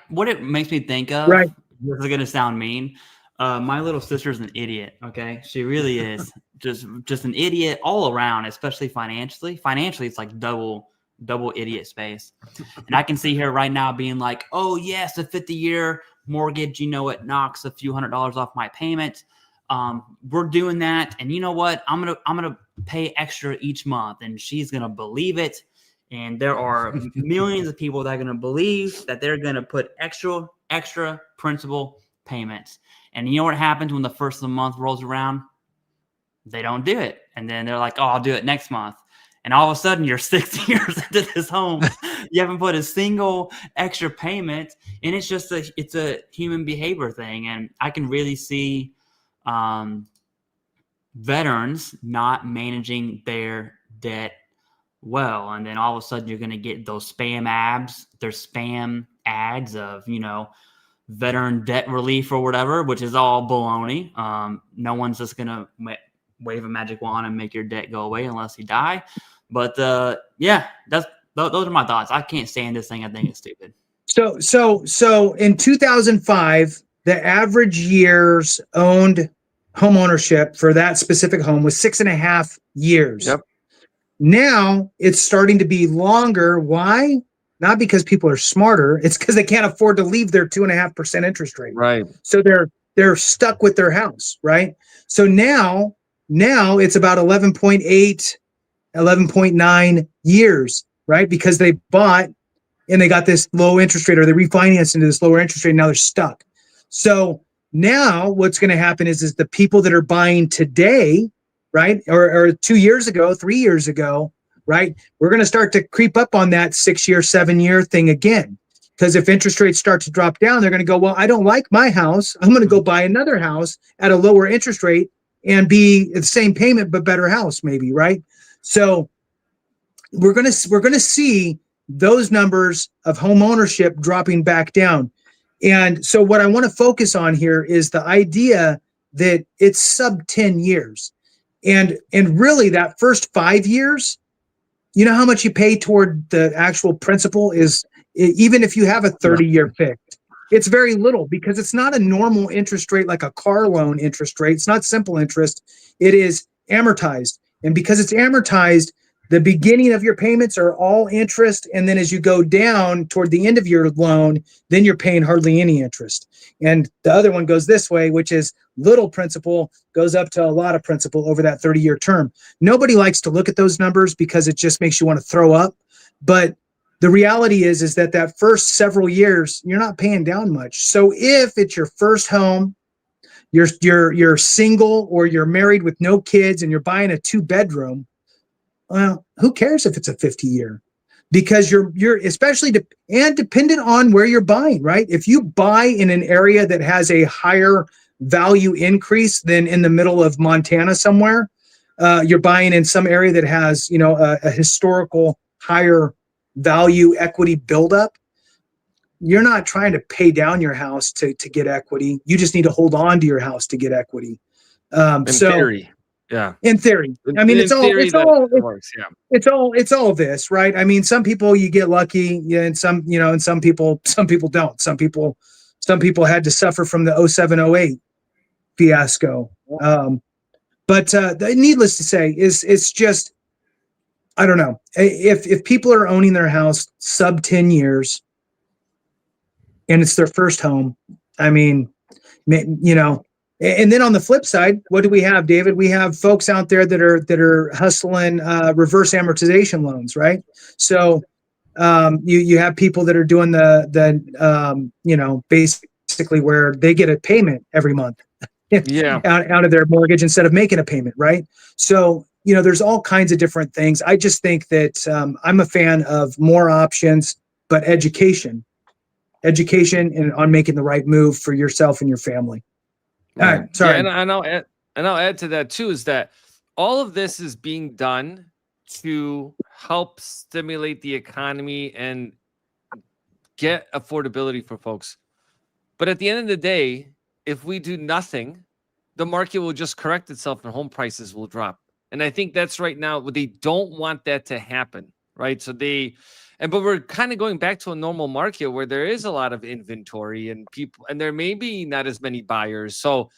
Speaker 5: What it makes me think of, this is going to sound mean. My little sister's an idiot. Okay. She really is just an idiot all around, especially financially. Financially, it's like double idiot space. And I can see her right now being like, oh yes, a 50-year mortgage, it knocks a few $100s off my payment. We're doing that. And you know what? I'm going to pay extra each month. And she's going to believe it. And there are millions of people that are going to believe that they're going to put extra principal payments. And you know what happens when the first of the month rolls around? They don't do it. And then they're like, oh, I'll do it next month. And all of a sudden, you're 6 years into this home. You haven't put a single extra payment, and it's just it's a human behavior thing. And I can really see veterans not managing their debt well, and then all of a sudden, you're going to get those spam ads of veteran debt relief or whatever, which is all baloney. No one's just going to wave a magic wand and make your debt go away unless you die. But those are my thoughts. I can't stand this thing. I think it's stupid.
Speaker 4: So in 2005, the average years owned home ownership for that specific home was 6.5 years.
Speaker 6: Yep.
Speaker 4: Now it's starting to be longer. Why? Not because people are smarter. It's because they can't afford to leave their 2.5% interest rate.
Speaker 6: Right.
Speaker 4: So they're stuck with their house. Right. So now it's about 11.9 years, right? Because they bought and they got this low interest rate, or they refinanced into this lower interest rate. And now they're stuck. So now what's going to happen is the people that are buying today, right? Or 2 years ago, 3 years ago, right? We're going to start to creep up on that 6-year, 7-year thing again. Because if interest rates start to drop down, they're going to go, well, I don't like my house. I'm going to go buy another house at a lower interest rate and be the same payment, but better house maybe, right? So we're going to see those numbers of home ownership dropping back down. And so what I want to focus on here is the idea that it's sub 10 years. And really that first 5 years, you know how much you pay toward the actual principal is, even if you have a 30-year fixed, it's very little, because it's not a normal interest rate like a car loan interest rate. It's not simple interest. It is amortized. And because it's amortized, The beginning of your payments are all interest, and then as you go down toward the end of your loan, then you're paying hardly any interest. And the other one goes this way, which is little principal goes up to a lot of principal over that 30-year term. Nobody likes to look at those numbers because it just makes you want to throw up. But the reality is that first several years, you're not paying down much. So if it's your first home, you're single, or you're married with no kids and you're buying a 2-bedroom, well, who cares if it's a 50-year? Because you're especially and dependent on where you're buying, right? If you buy in an area that has a higher value increase than in the middle of Montana somewhere, you're buying in some area that has, a historical higher value equity buildup. You're not trying to pay down your house to get equity. You just need to hold on to your house to get equity.
Speaker 6: In theory. Yeah.
Speaker 4: In theory. I mean, it's all this, right? I mean, some people you get lucky, and some people don't. Some people had to suffer from the 07-08 fiasco. But needless to say, it's just, I don't know. If people are owning their house sub 10 years and it's their first home, I mean, and then on the flip side, what do we have, David? We have folks out there that are hustling reverse amortization loans, right? So you have people that are doing the basically where they get a payment every month out of their mortgage instead of making a payment, right? So there's all kinds of different things. I just think that I'm a fan of more options, but education and on making the right move for yourself and your family. All right, sorry.
Speaker 6: Yeah, and I'll add to that too, is that all of this is being done to help stimulate the economy and get affordability for folks. But at the end of the day, if we do nothing, the market will just correct itself and home prices will drop. And I think that's right now, they don't want that to happen, right? So but we're kind of going back to a normal market where there is a lot of inventory and people, and there may be not as many buyers. So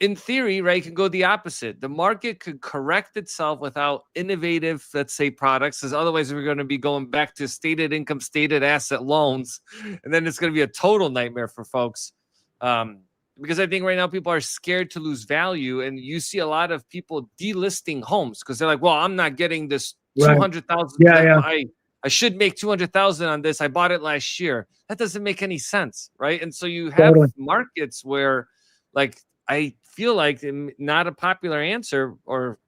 Speaker 6: in theory, right, it can go the opposite. The market could correct itself without innovative, let's say, products, because otherwise we're going to be going back to stated income, stated asset loans. And then it's going to be a total nightmare for folks. Because I think right now people are scared to lose value, and you see a lot of people delisting homes because they're like, well, I'm not getting this 200,000.
Speaker 4: Yeah.
Speaker 6: I should make 200,000 on this. I bought it last year. That doesn't make any sense, right? And so you have markets where, like, I feel like not a popular answer or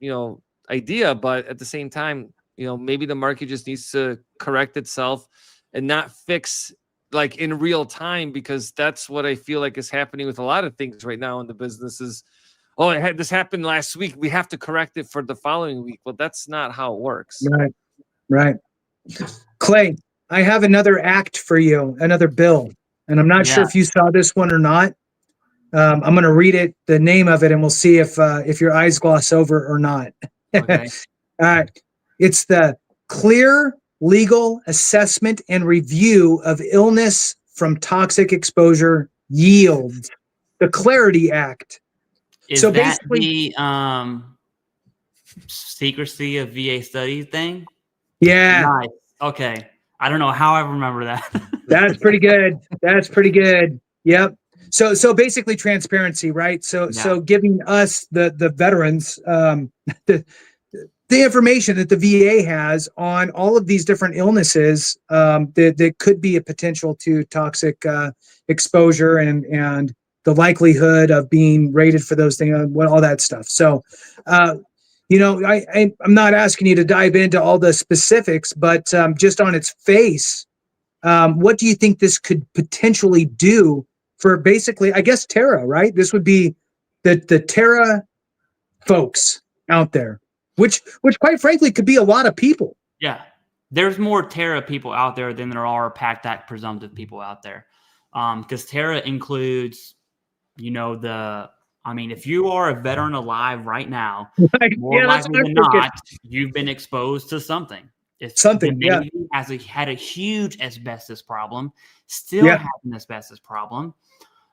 Speaker 6: idea, but at the same time, maybe the market just needs to correct itself and not fix like in real time, because that's what I feel like is happening with a lot of things right now in the businesses. Oh, this happened last week. We have to correct it for the following week. Well, that's not how it works.
Speaker 4: Right. Clay, I have another act for you, another bill, and I'm not sure if you saw this one or not. I'm going to read it, the name of it, and we'll see if your eyes gloss over or not.
Speaker 5: Okay.
Speaker 4: All right. It's the Clear Legal Assessment and Review of Illness from Toxic Exposure Yields, the Clarity Act.
Speaker 5: Is
Speaker 4: so
Speaker 5: that
Speaker 4: basically
Speaker 5: the secrecy of VA studies thing?
Speaker 4: Yeah.
Speaker 5: Nice. Okay. I don't know how I remember that.
Speaker 4: That's pretty good. Yep. So basically transparency, right? So giving us the veterans the information that the VA has on all of these different illnesses that could be a potential to toxic exposure and the likelihood of being rated for those things, all that stuff. So, I'm not asking you to dive into all the specifics, but just on its face, what do you think this could potentially do for basically, I guess, Terra, right? This would be the Terra folks out there, which quite frankly could be a lot of people.
Speaker 5: Yeah. There's more Terra people out there than there are PACT Act presumptive people out there. Because Terra includes, if you are a veteran alive right now, more likely than not, you've been exposed to something. If
Speaker 4: something,
Speaker 5: maybe had a huge asbestos problem, still has an asbestos problem.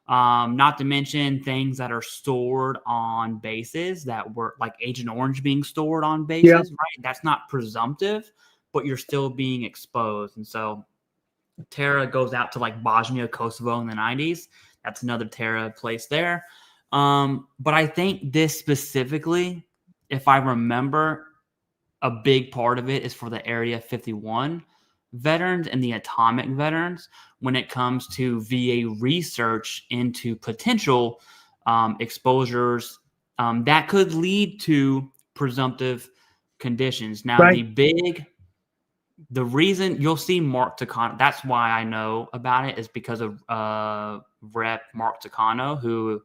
Speaker 5: Not to mention things that are stored on bases that were like Agent Orange being stored on bases, right? That's not presumptive, but you're still being exposed. And so Terra goes out to like Bosnia, Kosovo in the 90s. That's another Terra place there. But I think this specifically, if I remember, a big part of it is for the Area 51 veterans and the atomic veterans when it comes to VA research into potential exposures that could lead to presumptive conditions. Now, the reason you'll see Mark Takano, that's why I know about it, is because of Rep. Mark Takano, who,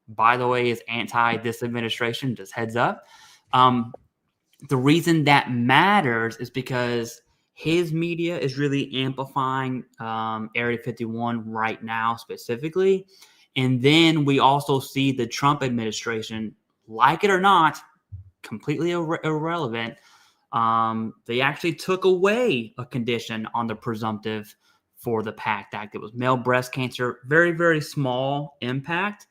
Speaker 5: by the way, is anti this administration, just heads up. The reason that matters is because his media is really amplifying Area 51 right now specifically. And then we also see the Trump administration, like it or not, completely irrelevant. They actually took away a condition on the presumptive for the PACT Act. It was male breast cancer, very, very small impact.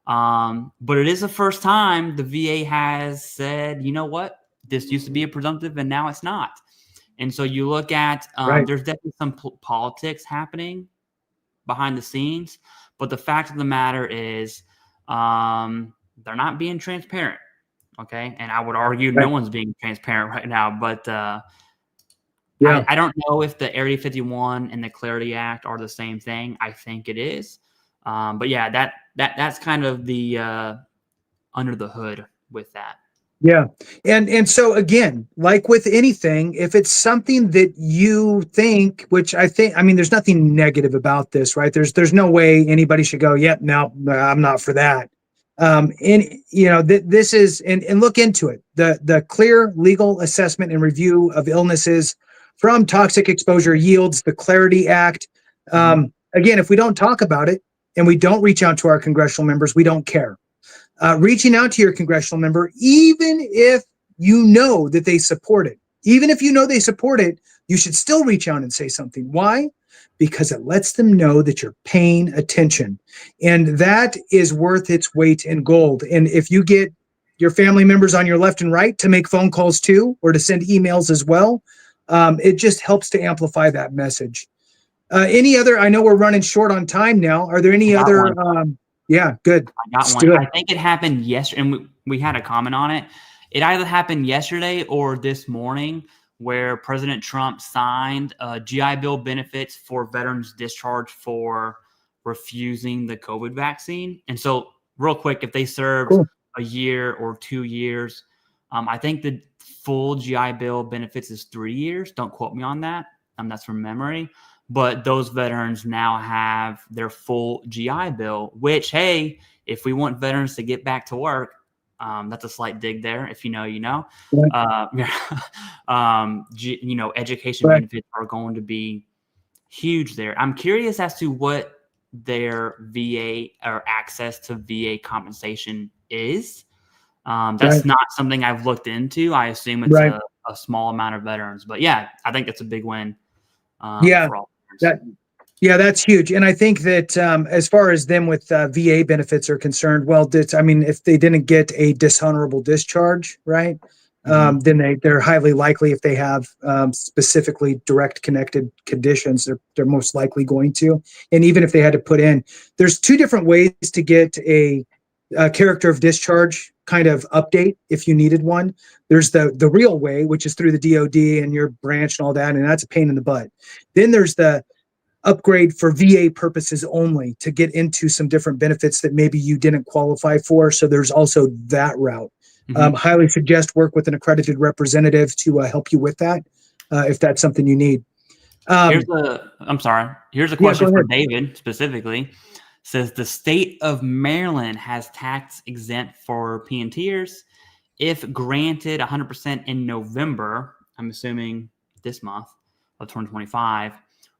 Speaker 5: But it is the first time the VA has said, you know what? This used to be a presumptive and now it's not. And so you look at, there's definitely some politics happening behind the scenes, but the fact of the matter is they're not being transparent. Okay. And I would argue no one's being transparent right now, but I don't know if the Area 51 and the Clarity Act are the same thing. I think it is. But yeah, that's kind of the under the hood with that.
Speaker 4: Yeah. And so again, like with anything, if it's something that you think, which I mean, there's nothing negative about this, right? There's no way anybody should go, yep, no, I'm not for that. And you know, this is, and look into it. The clear legal assessment and review of illnesses from toxic exposure yields the Clarity Act. Again, if we don't talk about it and we don't reach out to our congressional members, we don't care. Reaching out to your congressional member, even if you know that they support it, you should still reach out and say something. Why? Because it lets them know that you're paying attention. And that is worth its weight in gold. And if you get your family members on your left and right to make phone calls too, or to send emails as well, it just helps to amplify that message. Any other, I know we're running short on time now. Are there any other, yeah, good.
Speaker 5: I got one. I think it happened yesterday, and we had a comment on it. It either happened yesterday or this morning, where President Trump signed GI Bill benefits for veterans discharged for refusing the COVID vaccine. And so, real quick, if they served a year or 2 years, I think the full GI Bill benefits is 3 years. Don't quote me on that. That's from memory. But those veterans now have their full GI Bill, which, hey, if we want veterans to get back to work, that's a slight dig there. If you know, you know. Education benefits are going to be huge there. I'm curious as to what their VA or access to VA compensation is. That's not something I've looked into. I assume it's a small amount of veterans. But, yeah, I think that's a big win. For all
Speaker 4: that's huge. And I think that as far as them with VA benefits are concerned, well, if they didn't get a dishonorable discharge, right, then they're highly likely, if they have specifically direct connected conditions, they're most likely going to. And even if they had to put in, there's two different ways to get a character of discharge kind of update if you needed one. There's the real way, which is through the DOD and your branch and all that, and that's a pain in the butt. Then there's the upgrade for VA purposes only to get into some different benefits that maybe you didn't qualify for. So there's also that route. Highly suggest work with an accredited representative to help you with that if that's something you need.
Speaker 5: Here's a question for David specifically. Says the state of Maryland has tax exempt for PNTers if granted 100% in November. I'm assuming this month of 2025.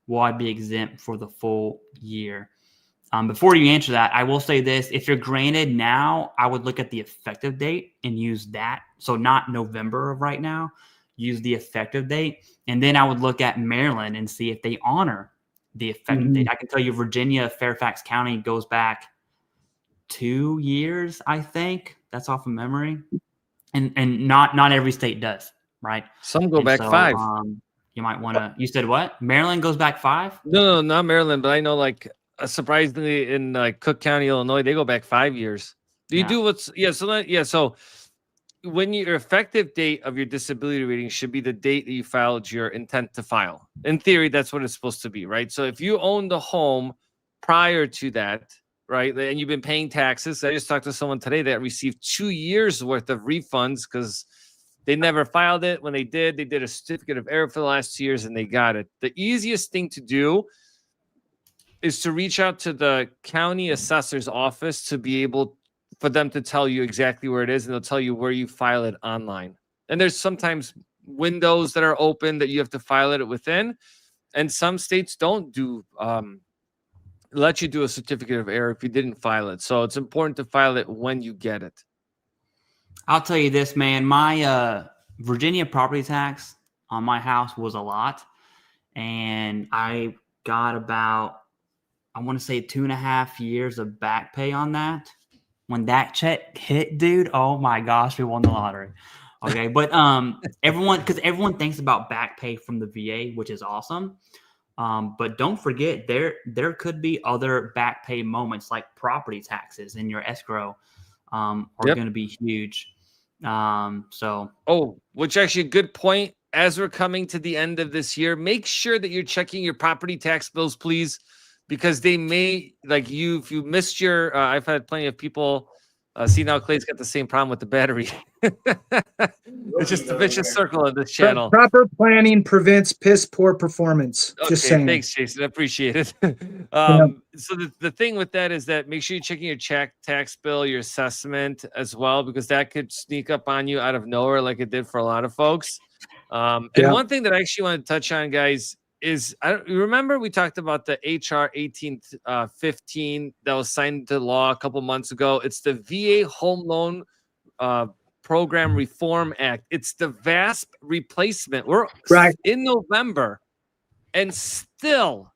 Speaker 5: Will I be exempt for the full year? Before you answer that, I will say this. If you're granted now, I would look at the effective date and use that. So not November of right now. Use the effective date. And then I would look at Maryland and see if they honor the effective date. I can tell you Virginia, Fairfax County goes back 2 years, I think. That's off of memory. And not every state does, right?
Speaker 6: Some go back 5.
Speaker 5: You might want to. You said what? Maryland goes back 5?
Speaker 6: No, not Maryland, but I know like surprisingly in like Cook County, Illinois, they go back 5 years. Do you do what's So when your effective date of your disability rating should be the date that you filed your intent to file. In theory, that's what it's supposed to be, right? So if you own the home prior to that, right, and you've been paying taxes. I just talked to someone today that received 2 years worth of refunds because they never filed it. When they did a certificate of error for the last 2 years and they got it. The easiest thing to do is to reach out to the county assessor's office to be able for them to tell you exactly where it is, and they'll tell you where you file it online. And there's sometimes windows that are open that you have to file it within, and some states don't do let you do a certificate of error if you didn't file it. So it's important to file it when you get it.
Speaker 5: I'll tell you this, man. My Virginia property tax on my house was a lot, and I got about, I want to say 2.5 years of back pay on that. When that check hit, dude, oh my gosh, we won the lottery. Okay, but everyone thinks about back pay from the VA, which is awesome. But don't forget, there could be other back pay moments like property taxes in your escrow are going to be huge.
Speaker 6: Which actually a good point. As we're coming to the end of this year, make sure that you're checking your property tax bills, please. Because they may, like you, if you missed your, I've had plenty of people, see now Clay's got the same problem with the battery. It's just a vicious circle of this channel.
Speaker 4: Proper planning prevents piss poor performance.
Speaker 6: Okay,
Speaker 4: just saying.
Speaker 6: Thanks, Jason. I appreciate it. So the thing with that is that make sure you're checking your tax bill, your assessment as well, because that could sneak up on you out of nowhere like it did for a lot of folks. And one thing that I actually want to touch on, guys, is you remember we talked about the HR 1815 that was signed into law a couple months ago. It's the VA Home Loan Program Reform Act. It's the VASP replacement. We're in November, and still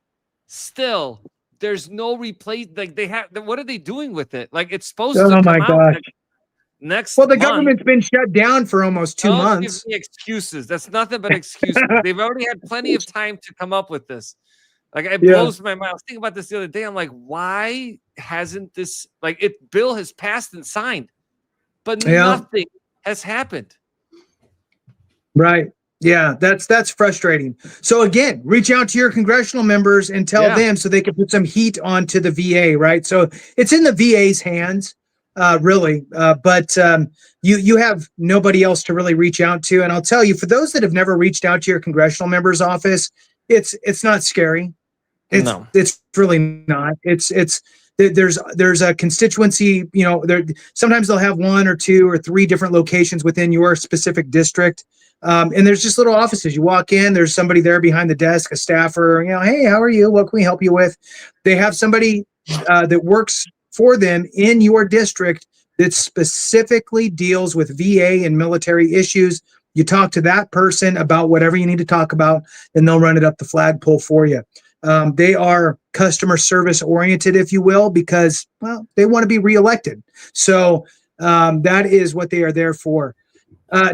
Speaker 6: there's no replace. Like they have, what are they doing with it? Like it's supposed to come out like next
Speaker 4: the
Speaker 6: month.
Speaker 4: Government's been shut down for almost 2 months.
Speaker 6: Give me excuses. That's nothing but excuses. They've already had plenty of time to come up with this. Like it blows my mind. I was thinking about this the other day. I'm like, why hasn't this bill has passed and signed, but nothing has happened.
Speaker 4: Right. Yeah, that's frustrating. So again, reach out to your congressional members and tell them so they can put some heat onto the VA, right? So it's in the VA's hands. Really, but you have nobody else to really reach out to. And I'll tell you, for those that have never reached out to your congressional member's office, it's not scary. It's really not. There's a constituency. Sometimes they'll have 1 or 2 or 3 different locations within your specific district. And there's just little offices. You walk in, there's somebody there behind the desk, a staffer. Hey, how are you? What can we help you with? They have somebody that works for them in your district that specifically deals with VA and military issues. You talk to that person about whatever you need to talk about, and they'll run it up the flagpole for you. They are customer service oriented, if you will, because, they want to be reelected. So that is what they are there for.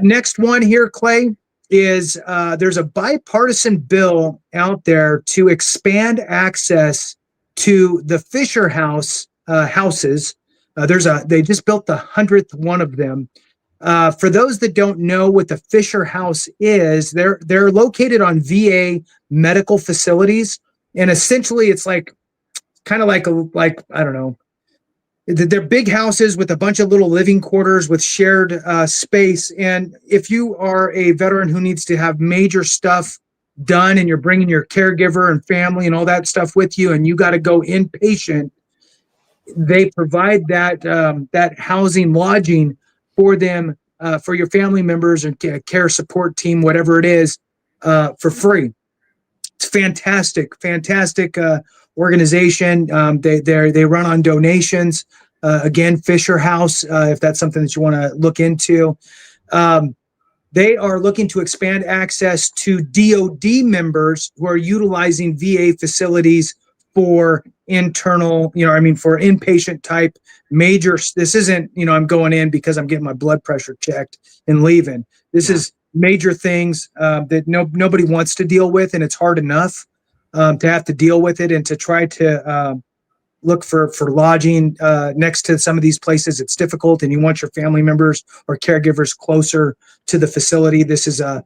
Speaker 4: Next one here, Clay, is there's a bipartisan bill out there to expand access to the Fisher House houses. They just built the 100th one of them. For those that don't know what the Fisher House is, they're located on VA medical facilities, and essentially it's kind of like I don't know. They're big houses with a bunch of little living quarters with shared space. And if you are a veteran who needs to have major stuff done, and you're bringing your caregiver and family and all that stuff with you, and you got to go inpatient, they provide that housing, lodging for them, for your family members and care support team, whatever it is, for free. It's fantastic organization. They run on donations. Again, Fisher House, if that's something that you want to look into. They are looking to expand access to DOD members who are utilizing VA facilities for internal, for inpatient type major. This isn't, I'm going in because I'm getting my blood pressure checked and leaving. This is major things that nobody wants to deal with, and it's hard enough to have to deal with it and to try to look for lodging next to some of these places. It's difficult, and you want your family members or caregivers closer to the facility. This is a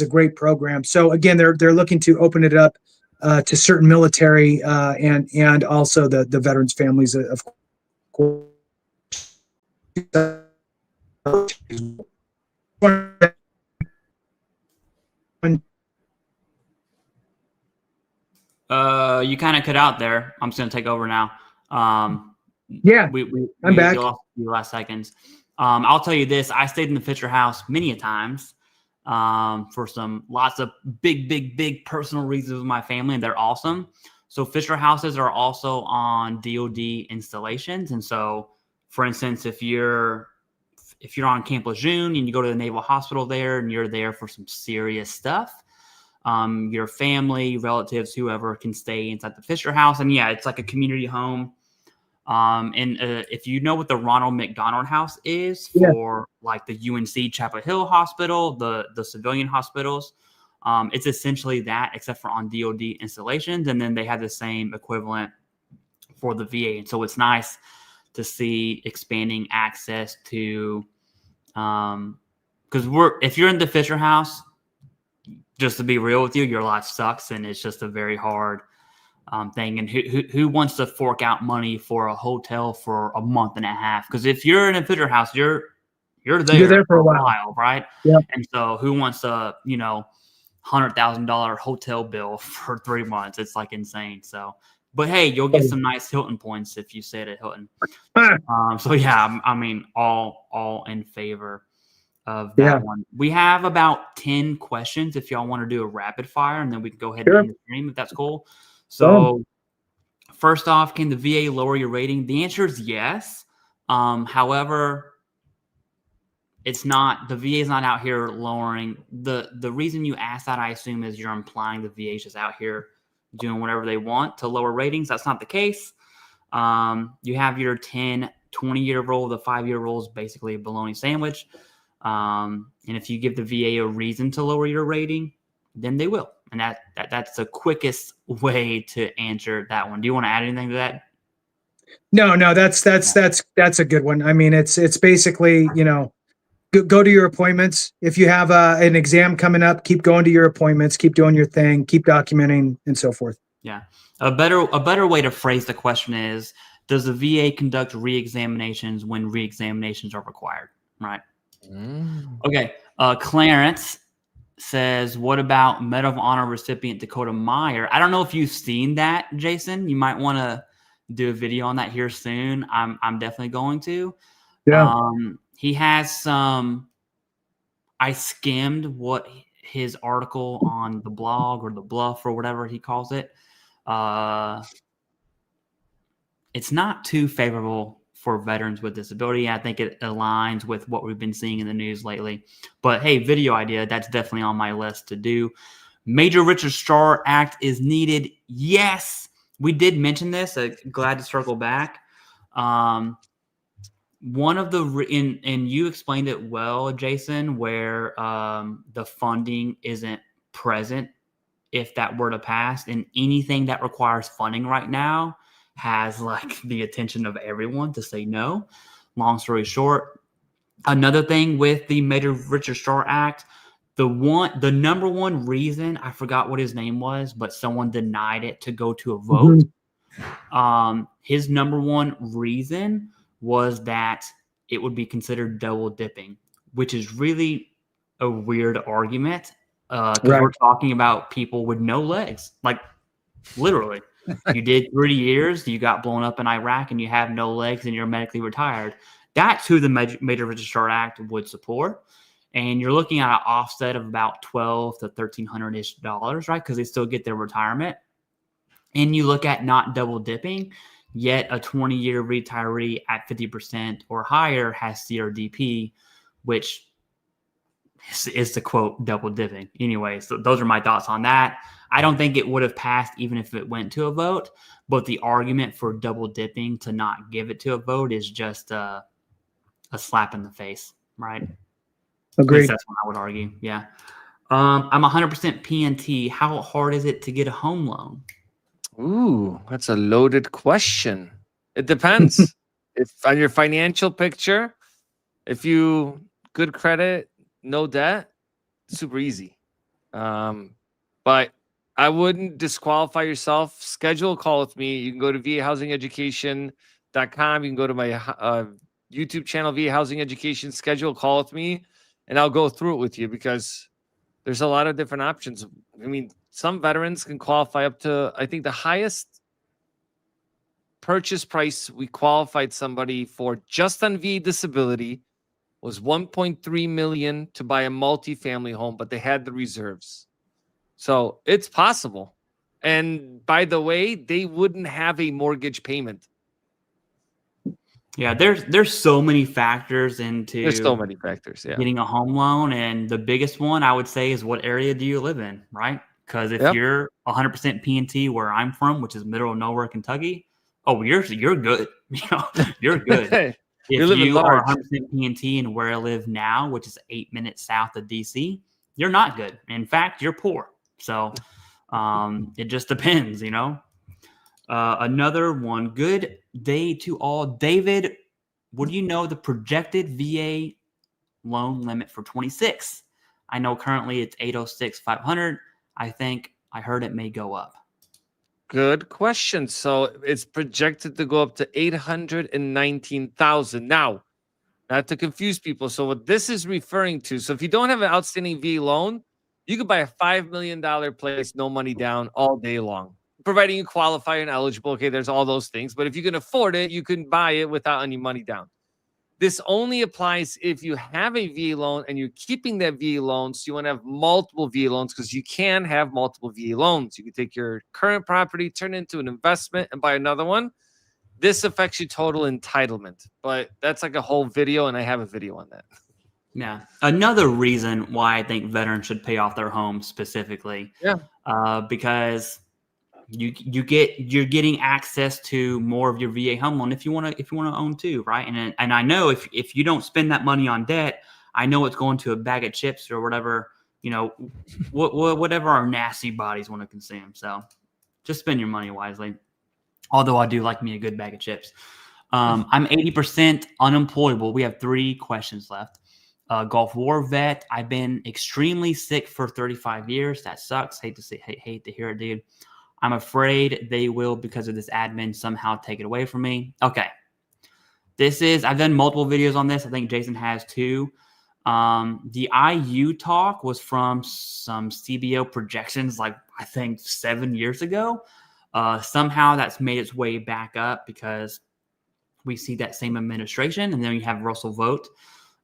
Speaker 4: great program. So again, they're looking to open it up to certain military and also the veterans' families, of course.
Speaker 5: You kind of cut out there. I'm just gonna take over now.
Speaker 4: I'm back.
Speaker 5: Lost a few last seconds. I'll tell you this: I stayed in the Fisher House many a times for lots of big personal reasons with my family, and they're awesome. So Fisher Houses are also on DoD installations, and so, for instance, if you're on Camp Lejeune and you go to the Naval Hospital there, and you're there for some serious stuff, your family, relatives, whoever can stay inside the Fisher House. And yeah, it's like a community home. If you know what the Ronald McDonald House is for like the UNC Chapel Hill Hospital, the civilian hospitals, it's essentially that, except for on DoD installations. And then they have the same equivalent for the VA. And so it's nice to see expanding access to, because if you're in the Fisher House, just to be real with you, your life sucks, and it's just a very hard thing. And who wants to fork out money for a hotel for a month and a half? Because if you're in a Fisher House, you're there for a while, right?
Speaker 4: Yeah.
Speaker 5: And so who wants a $100,000 hotel bill for 3 months? It's like insane. So, but hey, you'll get some nice Hilton points if you stay at Hilton. So yeah, I mean, all in favor of that one. We have about 10 questions if y'all want to do a rapid fire, and then we can go ahead and end the stream if that's cool. So first off, can the VA lower your rating? The answer is yes. However, it's not, the VA is not out here lowering. The reason you ask that, I assume, is you're implying the VA is just out here doing whatever they want to lower ratings. That's not the case. You have your 10, 20-year rule. The 5-year rule is basically a bologna sandwich. And if you give the VA a reason to lower your rating, then they will. And that's the quickest way to answer that one. Do you want to add anything to that?
Speaker 4: No, that's a good one. I mean, it's basically, go to your appointments. If you have an exam coming up, keep going to your appointments, keep doing your thing, keep documenting, and so forth. Yeah.
Speaker 5: A better way to phrase the question is, does the VA conduct re-examinations when re-examinations are required? Right. Okay. Clarence says, what about Medal of Honor recipient Dakota Meyer? I don't know if you've seen that, Jason. You might want to do a video on that here soon. I'm definitely going to.
Speaker 4: Yeah.
Speaker 5: He has some, I skimmed what his article on the blog or the bluff or whatever he calls it. It's not too favorable for veterans with disability. I think it aligns with what we've been seeing in the news lately. But hey, video idea, that's definitely on my list to do. Major Richard Starr Act is needed. Yes, we did mention this. Glad to circle back. One of the and you explained it well, Jason, where the funding isn't present if that were to pass, and anything that requires funding right now has like the attention of everyone to say no. Long story short, another thing with the Major Richard Starr Act, the number one reason, I forgot what his name was, but someone denied it to go to a vote. His number one reason was that it would be considered double dipping, which is really a weird argument because we're talking about people with no legs, like literally. You did 30 years, you got blown up in Iraq, and you have no legs, and you're medically retired. That's who the Major Richard Starr Act would support. And you're looking at an offset of about $1,200 to $1,300-ish, right? Because they still get their retirement. And you look at not double dipping, yet a 20-year retiree at 50% or higher has CRDP, which is to quote double dipping. Anyway, so those are my thoughts on that. I don't think it would have passed even if it went to a vote, but the argument for double dipping to not give it to a vote is just a slap in the face, right? At least
Speaker 4: Agreed.
Speaker 5: that's what I would argue. Yeah. I'm 100% PNT. How hard is it to get a home loan?
Speaker 6: Ooh, that's a loaded question. It depends. If on your financial picture, if you good credit, no debt, super easy. But I wouldn't disqualify yourself. Schedule a call with me. You can go to VAHousingEducation.com. You can go to my YouTube channel, VA Housing Education. Schedule a call with me, and I'll go through it with you because there's a lot of different options. I mean, some veterans can qualify up to, I think the highest purchase price we qualified somebody for just on VA disability was $1.3 million to buy a multifamily home, but they had the reserves. So it's possible. And by the way, they wouldn't have a mortgage payment.
Speaker 5: Yeah, there's so many factors into
Speaker 6: There's so many factors, yeah.
Speaker 5: getting a home loan, and the biggest one I would say is what area do you live in, right? Because if you're 100% PNT where I'm from, which is middle of nowhere, Kentucky, oh, you're good. You know, you're good. If you are 100% PNT and where I live now, which is 8 minutes south of DC, you're not good. In fact, you're poor. So it just depends, you know. Another one. Good day to all. David, what do you know the projected VA loan limit for 26? I know currently it's 806,500. I think I heard it may go up.
Speaker 6: Good question. So it's projected to go up to 819,000. Now, not to confuse people. So what this is referring to, so if you don't have an outstanding VA loan, you could buy a $5 million place, no money down all day long, providing you qualify and eligible. Okay, there's all those things. But if you can afford it, you can buy it without any money down. This only applies if you have a VA loan and you're keeping that VA loan. So you want to have multiple VA loans because you can have multiple VA loans. You can take your current property, turn it into an investment, and buy another one. This affects your total entitlement. But that's like a whole video, and I have a video on that.
Speaker 5: Yeah. Another reason why I think veterans should pay off their homes specifically.
Speaker 6: Yeah.
Speaker 5: Because you're getting access to more of your VA home loan if you want to own too, right? And I know if you don't spend that money on debt, I know it's going to a bag of chips or whatever, you know, whatever our nasty bodies want to consume. So just spend your money wisely. Although I do like me a good bag of chips. I'm 80% unemployable. We have 3 questions left. Gulf War vet. I've been extremely sick for 35 years. That sucks. Hate to hear it, dude. I'm afraid they will, because of this admin, somehow take it away from me. Okay. I've done multiple videos on this. I think Jason has too. The IU talk was from some CBO projections, like I think 7 years ago. Somehow that's made its way back up because we see that same administration, and then you have Russell Vogt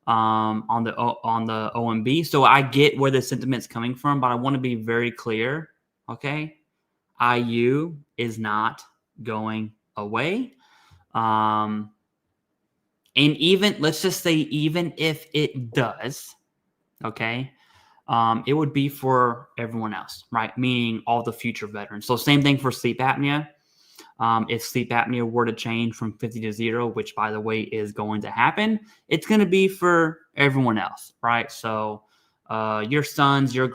Speaker 5: on the OMB. So I get where the sentiment's coming from, but I want to be very clear. Okay. IU is not going away. And even, let's just say, even if it does, okay, it would be for everyone else, right? Meaning all the future veterans. So same thing for sleep apnea. If sleep apnea were to change from 50 to 0, which by the way is going to happen, it's going to be for everyone else, right? So your sons, your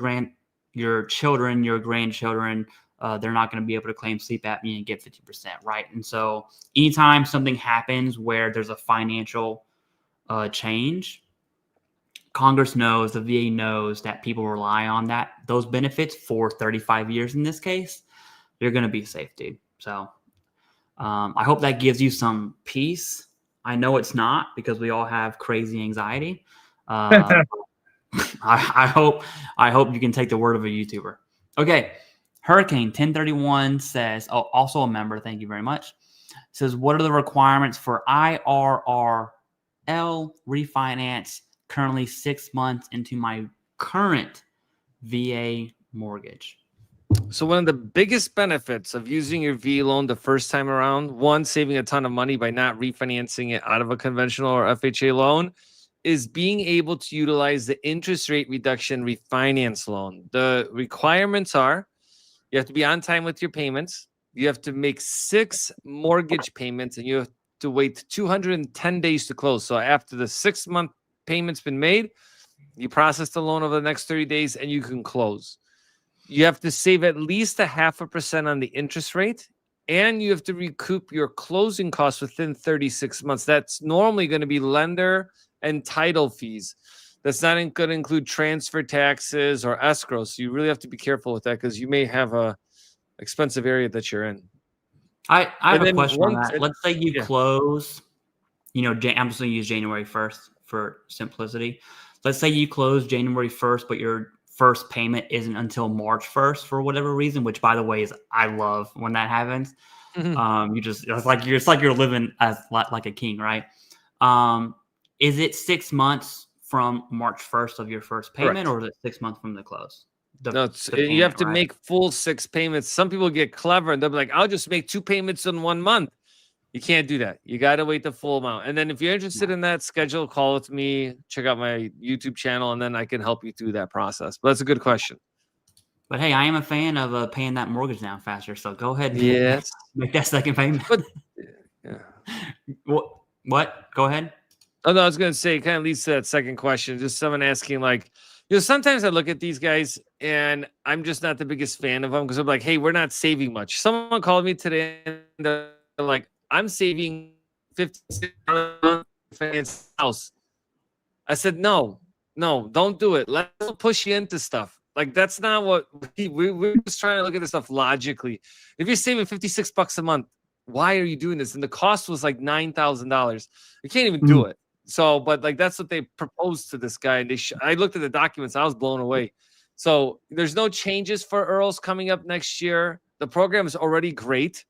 Speaker 5: children, your grandchildren, they're not going to be able to claim sleep apnea and get 50%, right? And so anytime something happens where there's a financial change, Congress knows, the VA knows that people rely on those benefits for 35 years in this case. You're going to be safe, dude. So I hope that gives you some peace. I know it's not, because we all have crazy anxiety. I hope you can take the word of a YouTuber. Okay. Hurricane 1031 says, also a member, thank you very much, says, what are the requirements for IRRL refinance currently 6 months into my current VA mortgage?
Speaker 6: So one of the biggest benefits of using your VA loan the first time around, one, saving a ton of money by not refinancing it out of a conventional or FHA loan, is being able to utilize the interest rate reduction refinance loan. The requirements are you have to be on time with your payments. You have to make 6 mortgage payments, and you have to wait 210 days to close. So after the 6-month payment's been made, you process the loan over the next 30 days and you can close. You have to save at least 0.5% on the interest rate, and you have to recoup your closing costs within 36 months. That's normally going to be lender and title fees. That's not going to include transfer taxes or escrow. So you really have to be careful with that because you may have a expensive area that you're in.
Speaker 5: I have
Speaker 6: And
Speaker 5: a
Speaker 6: then
Speaker 5: question on
Speaker 6: once
Speaker 5: that. Let's say you
Speaker 6: yeah.
Speaker 5: close, I'm just going to use January 1st for simplicity. Let's say you close January 1st, but your first payment isn't until March 1st for whatever reason, which by the way is I love when that happens. It's like you're living as like a king, right? Is it 6 months from March 1st of your first payment,
Speaker 6: Correct.
Speaker 5: or is it 6 months from the close?
Speaker 6: No, you have to make full 6 payments. Some people get clever and they'll be like, I'll just make 2 payments in 1 month. You can't do that. You got to wait the full amount. And then if you're interested in that, schedule a call with me, check out my YouTube channel, and then I can help you through that process. But that's a good question.
Speaker 5: But hey, I am a fan of paying that mortgage down faster. So go ahead and make that second payment.
Speaker 6: But yeah.
Speaker 5: What? Go ahead.
Speaker 6: Oh, no, I was going to say, it kind of leads to that second question. Just someone asking, like, sometimes I look at these guys and I'm just not the biggest fan of them because I'm like, hey, we're not saving much. Someone called me today and they're like, I'm saving $56 a month to finance a house. I said, no, don't do it. Let's push you into stuff. Like, that's not what we're just trying to look at this stuff logically. If you're saving $56 a month, why are you doing this? And the cost was like $9,000. You can't even do it. So, but like, that's what they proposed to this guy. And I looked at the documents. I was blown away. So there's no changes for Earls coming up next year. The program is already great.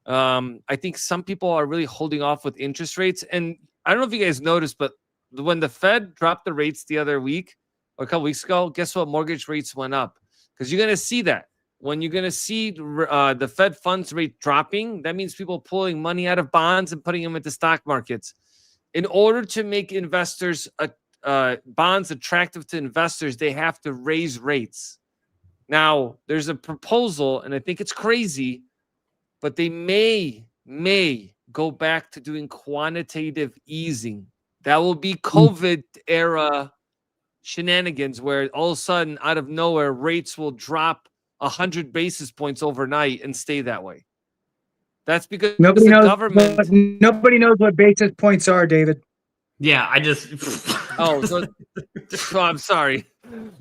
Speaker 6: I think some people are really holding off with interest rates. And I don't know if you guys noticed, but when the Fed dropped the rates the other week or a couple weeks ago, guess what? Mortgage rates went up because you're going to see that. When you're going to see the Fed funds rate dropping, that means people pulling money out of bonds and putting them into stock markets. In order to make investors bonds attractive to investors, they have to raise rates. Now, there's a proposal, and I think it's crazy, but they may go back to doing quantitative easing. That will be COVID era shenanigans where all of a sudden, out of nowhere, rates will drop 100 basis points overnight and stay that way. That's because
Speaker 4: nobody knows what basis points are, David.
Speaker 5: Yeah, I just.
Speaker 6: So I'm sorry.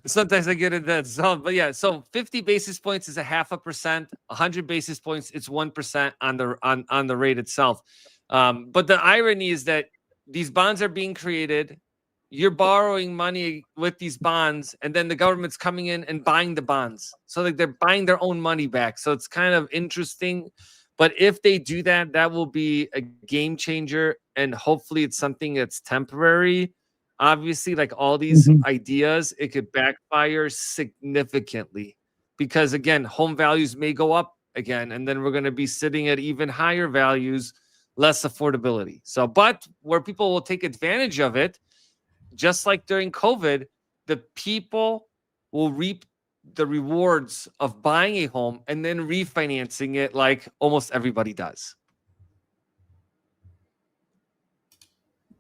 Speaker 6: Sometimes I get in that zone, but yeah. So 50 basis points is 0.5%. 100 basis points, it's 1% on the rate itself. But the irony is that these bonds are being created. You're borrowing money with these bonds, and then the government's coming in and buying the bonds. So like they're buying their own money back. So it's kind of interesting. But if they do that, that will be a game changer. And hopefully it's something that's temporary. Obviously, like all these ideas, it could backfire significantly because, again, home values may go up again. And then we're going to be sitting at even higher values, less affordability. So, but where people will take advantage of it, just like during COVID, the people will reap the rewards of buying a home and then refinancing it like almost everybody does.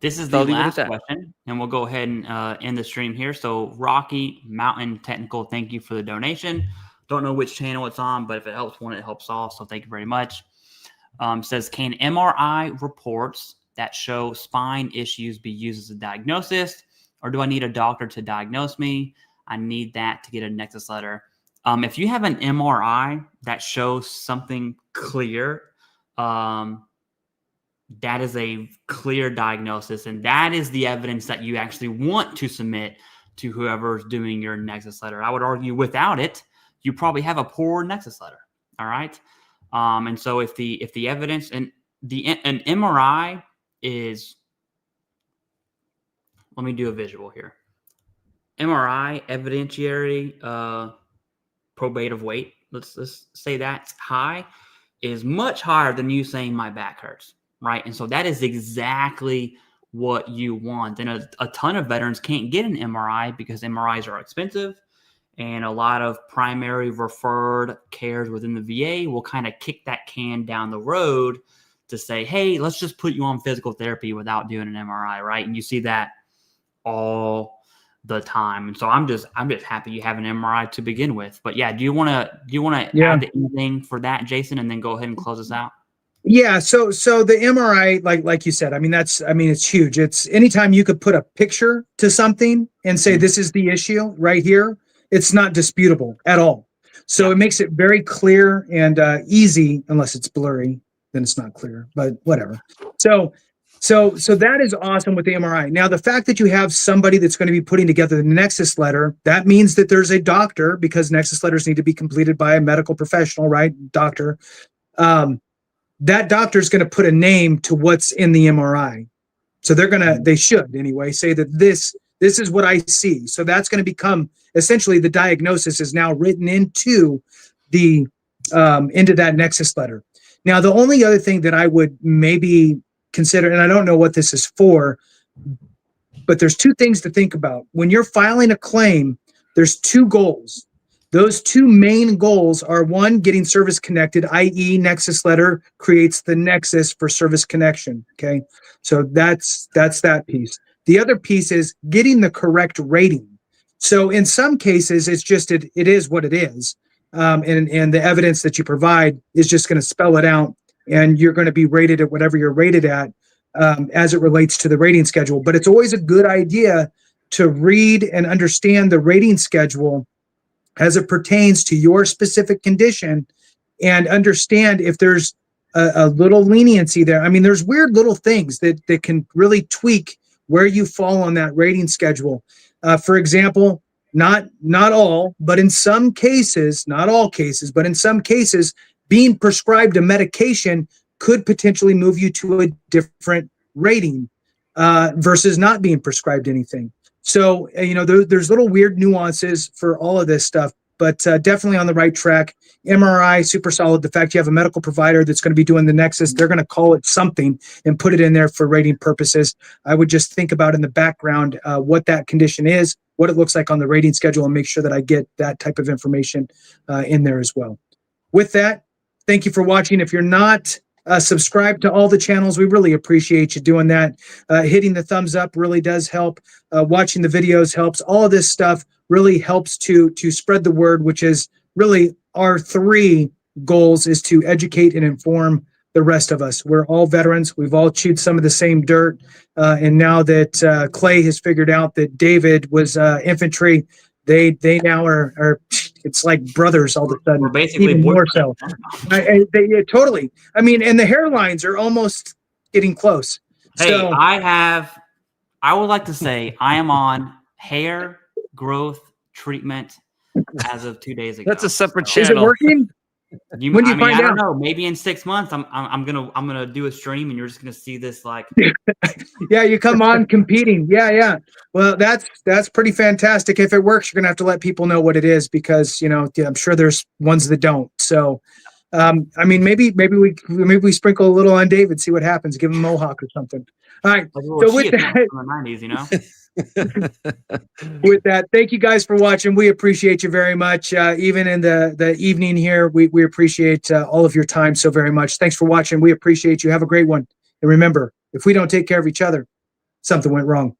Speaker 5: This is the last question, and we'll go ahead and end the stream here. So Rocky Mountain Technical, thank you for the donation. Don't know which channel it's on, but if it helps one, it helps all. So thank you very much. Says, can MRI reports that show spine issues be used as a diagnosis, or do I need a doctor to diagnose me? I need that to get a Nexus letter. If you have an MRI that shows something clear, that is a clear diagnosis, and that is the evidence that you actually want to submit to whoever's doing your Nexus letter. I would argue without it, you probably have a poor Nexus letter. All right. And so if the evidence and an MRI is, let me do a visual here. MRI evidentiary probative weight, let's say that's high, is much higher than you saying my back hurts, right? And so that is exactly what you want. And a ton of veterans can't get an MRI because MRIs are expensive. And a lot of primary referred cares within the VA will kind of kick that can down the road to say, hey, let's just put you on physical therapy without doing an MRI, right? And you see that all the time. And so I'm just happy you have an MRI to begin with. But yeah, do you want to add anything for that, Jason, and then go ahead and close us out?
Speaker 4: Yeah, so the MRI, like you said, it's huge. It's anytime you could put a picture to something and say this is the issue right here, it's not disputable at all. So it makes it very clear and easy, unless it's blurry, then it's not clear, but whatever. So that is awesome with the MRI. Now, the fact that you have somebody that's going to be putting together the Nexus letter, that means that there's a doctor, because Nexus letters need to be completed by a medical professional, right? Doctor. That doctor is going to put a name to what's in the MRI. So they should anyway, say that this is what I see. So that's going to become essentially the diagnosis is now written into into that Nexus letter. Now, the only other thing that I would maybe consider, and I don't know what this is for, but there's two things to think about. When you're filing a claim, there's two goals. Those two main goals are, one, getting service connected, i.e. Nexus letter creates the nexus for service connection. Okay. So that's that piece. The other piece is getting the correct rating. So in some cases, it's just, it is what it is. And the evidence that you provide is just going to spell it out, and you're going to be rated at whatever you're rated at as it relates to the rating schedule. But it's always a good idea to read and understand the rating schedule as it pertains to your specific condition, and understand if there's a little leniency there. I mean, there's weird little things that can really tweak where you fall on that rating schedule. For example, not all, but in some cases, not all cases, but in some cases, being prescribed a medication could potentially move you to a different rating versus not being prescribed anything. So, there's little weird nuances for all of this stuff, but definitely on the right track. MRI, super solid. The fact you have a medical provider that's going to be doing the Nexus, they're going to call it something and put it in there for rating purposes. I would just think about in the background what that condition is, what it looks like on the rating schedule, and make sure that I get that type of information in there as well. With that, thank you for watching. If you're not subscribe to all the channels, we really appreciate you doing that. Hitting the thumbs up really does help. Watching the videos helps. All of this stuff really helps to spread the word, which is really our three goals, is to educate and inform the rest of us. We're all veterans. We've all chewed some of the same dirt. And now that Clay has figured out that David was infantry, they now are it's like brothers all of a sudden.
Speaker 5: We're basically
Speaker 4: even more so. Totally. I mean, and the hairlines are almost getting close.
Speaker 5: Hey,
Speaker 4: so,
Speaker 5: I would like to say I am on hair growth treatment as of 2 days ago.
Speaker 6: That's a separate
Speaker 5: So,
Speaker 6: channel.
Speaker 4: is it working? When do you find
Speaker 5: I don't
Speaker 4: out?
Speaker 5: know. Maybe in 6 months, I'm gonna do a stream, and you're just gonna see this like.
Speaker 4: Yeah, you come on competing. Yeah. Well, that's pretty fantastic. If it works, you're gonna have to let people know what it is, because I'm sure there's ones that don't. So, I mean, maybe we sprinkle a little on David, see what happens. Give him a mohawk or something. All right. So with that,
Speaker 5: from the 90s,
Speaker 4: with that, thank you guys for watching. We appreciate you very much. Even in the evening here, we appreciate all of your time so very much. Thanks for watching. We appreciate you. Have a great one. And remember, if we don't take care of each other, something went wrong.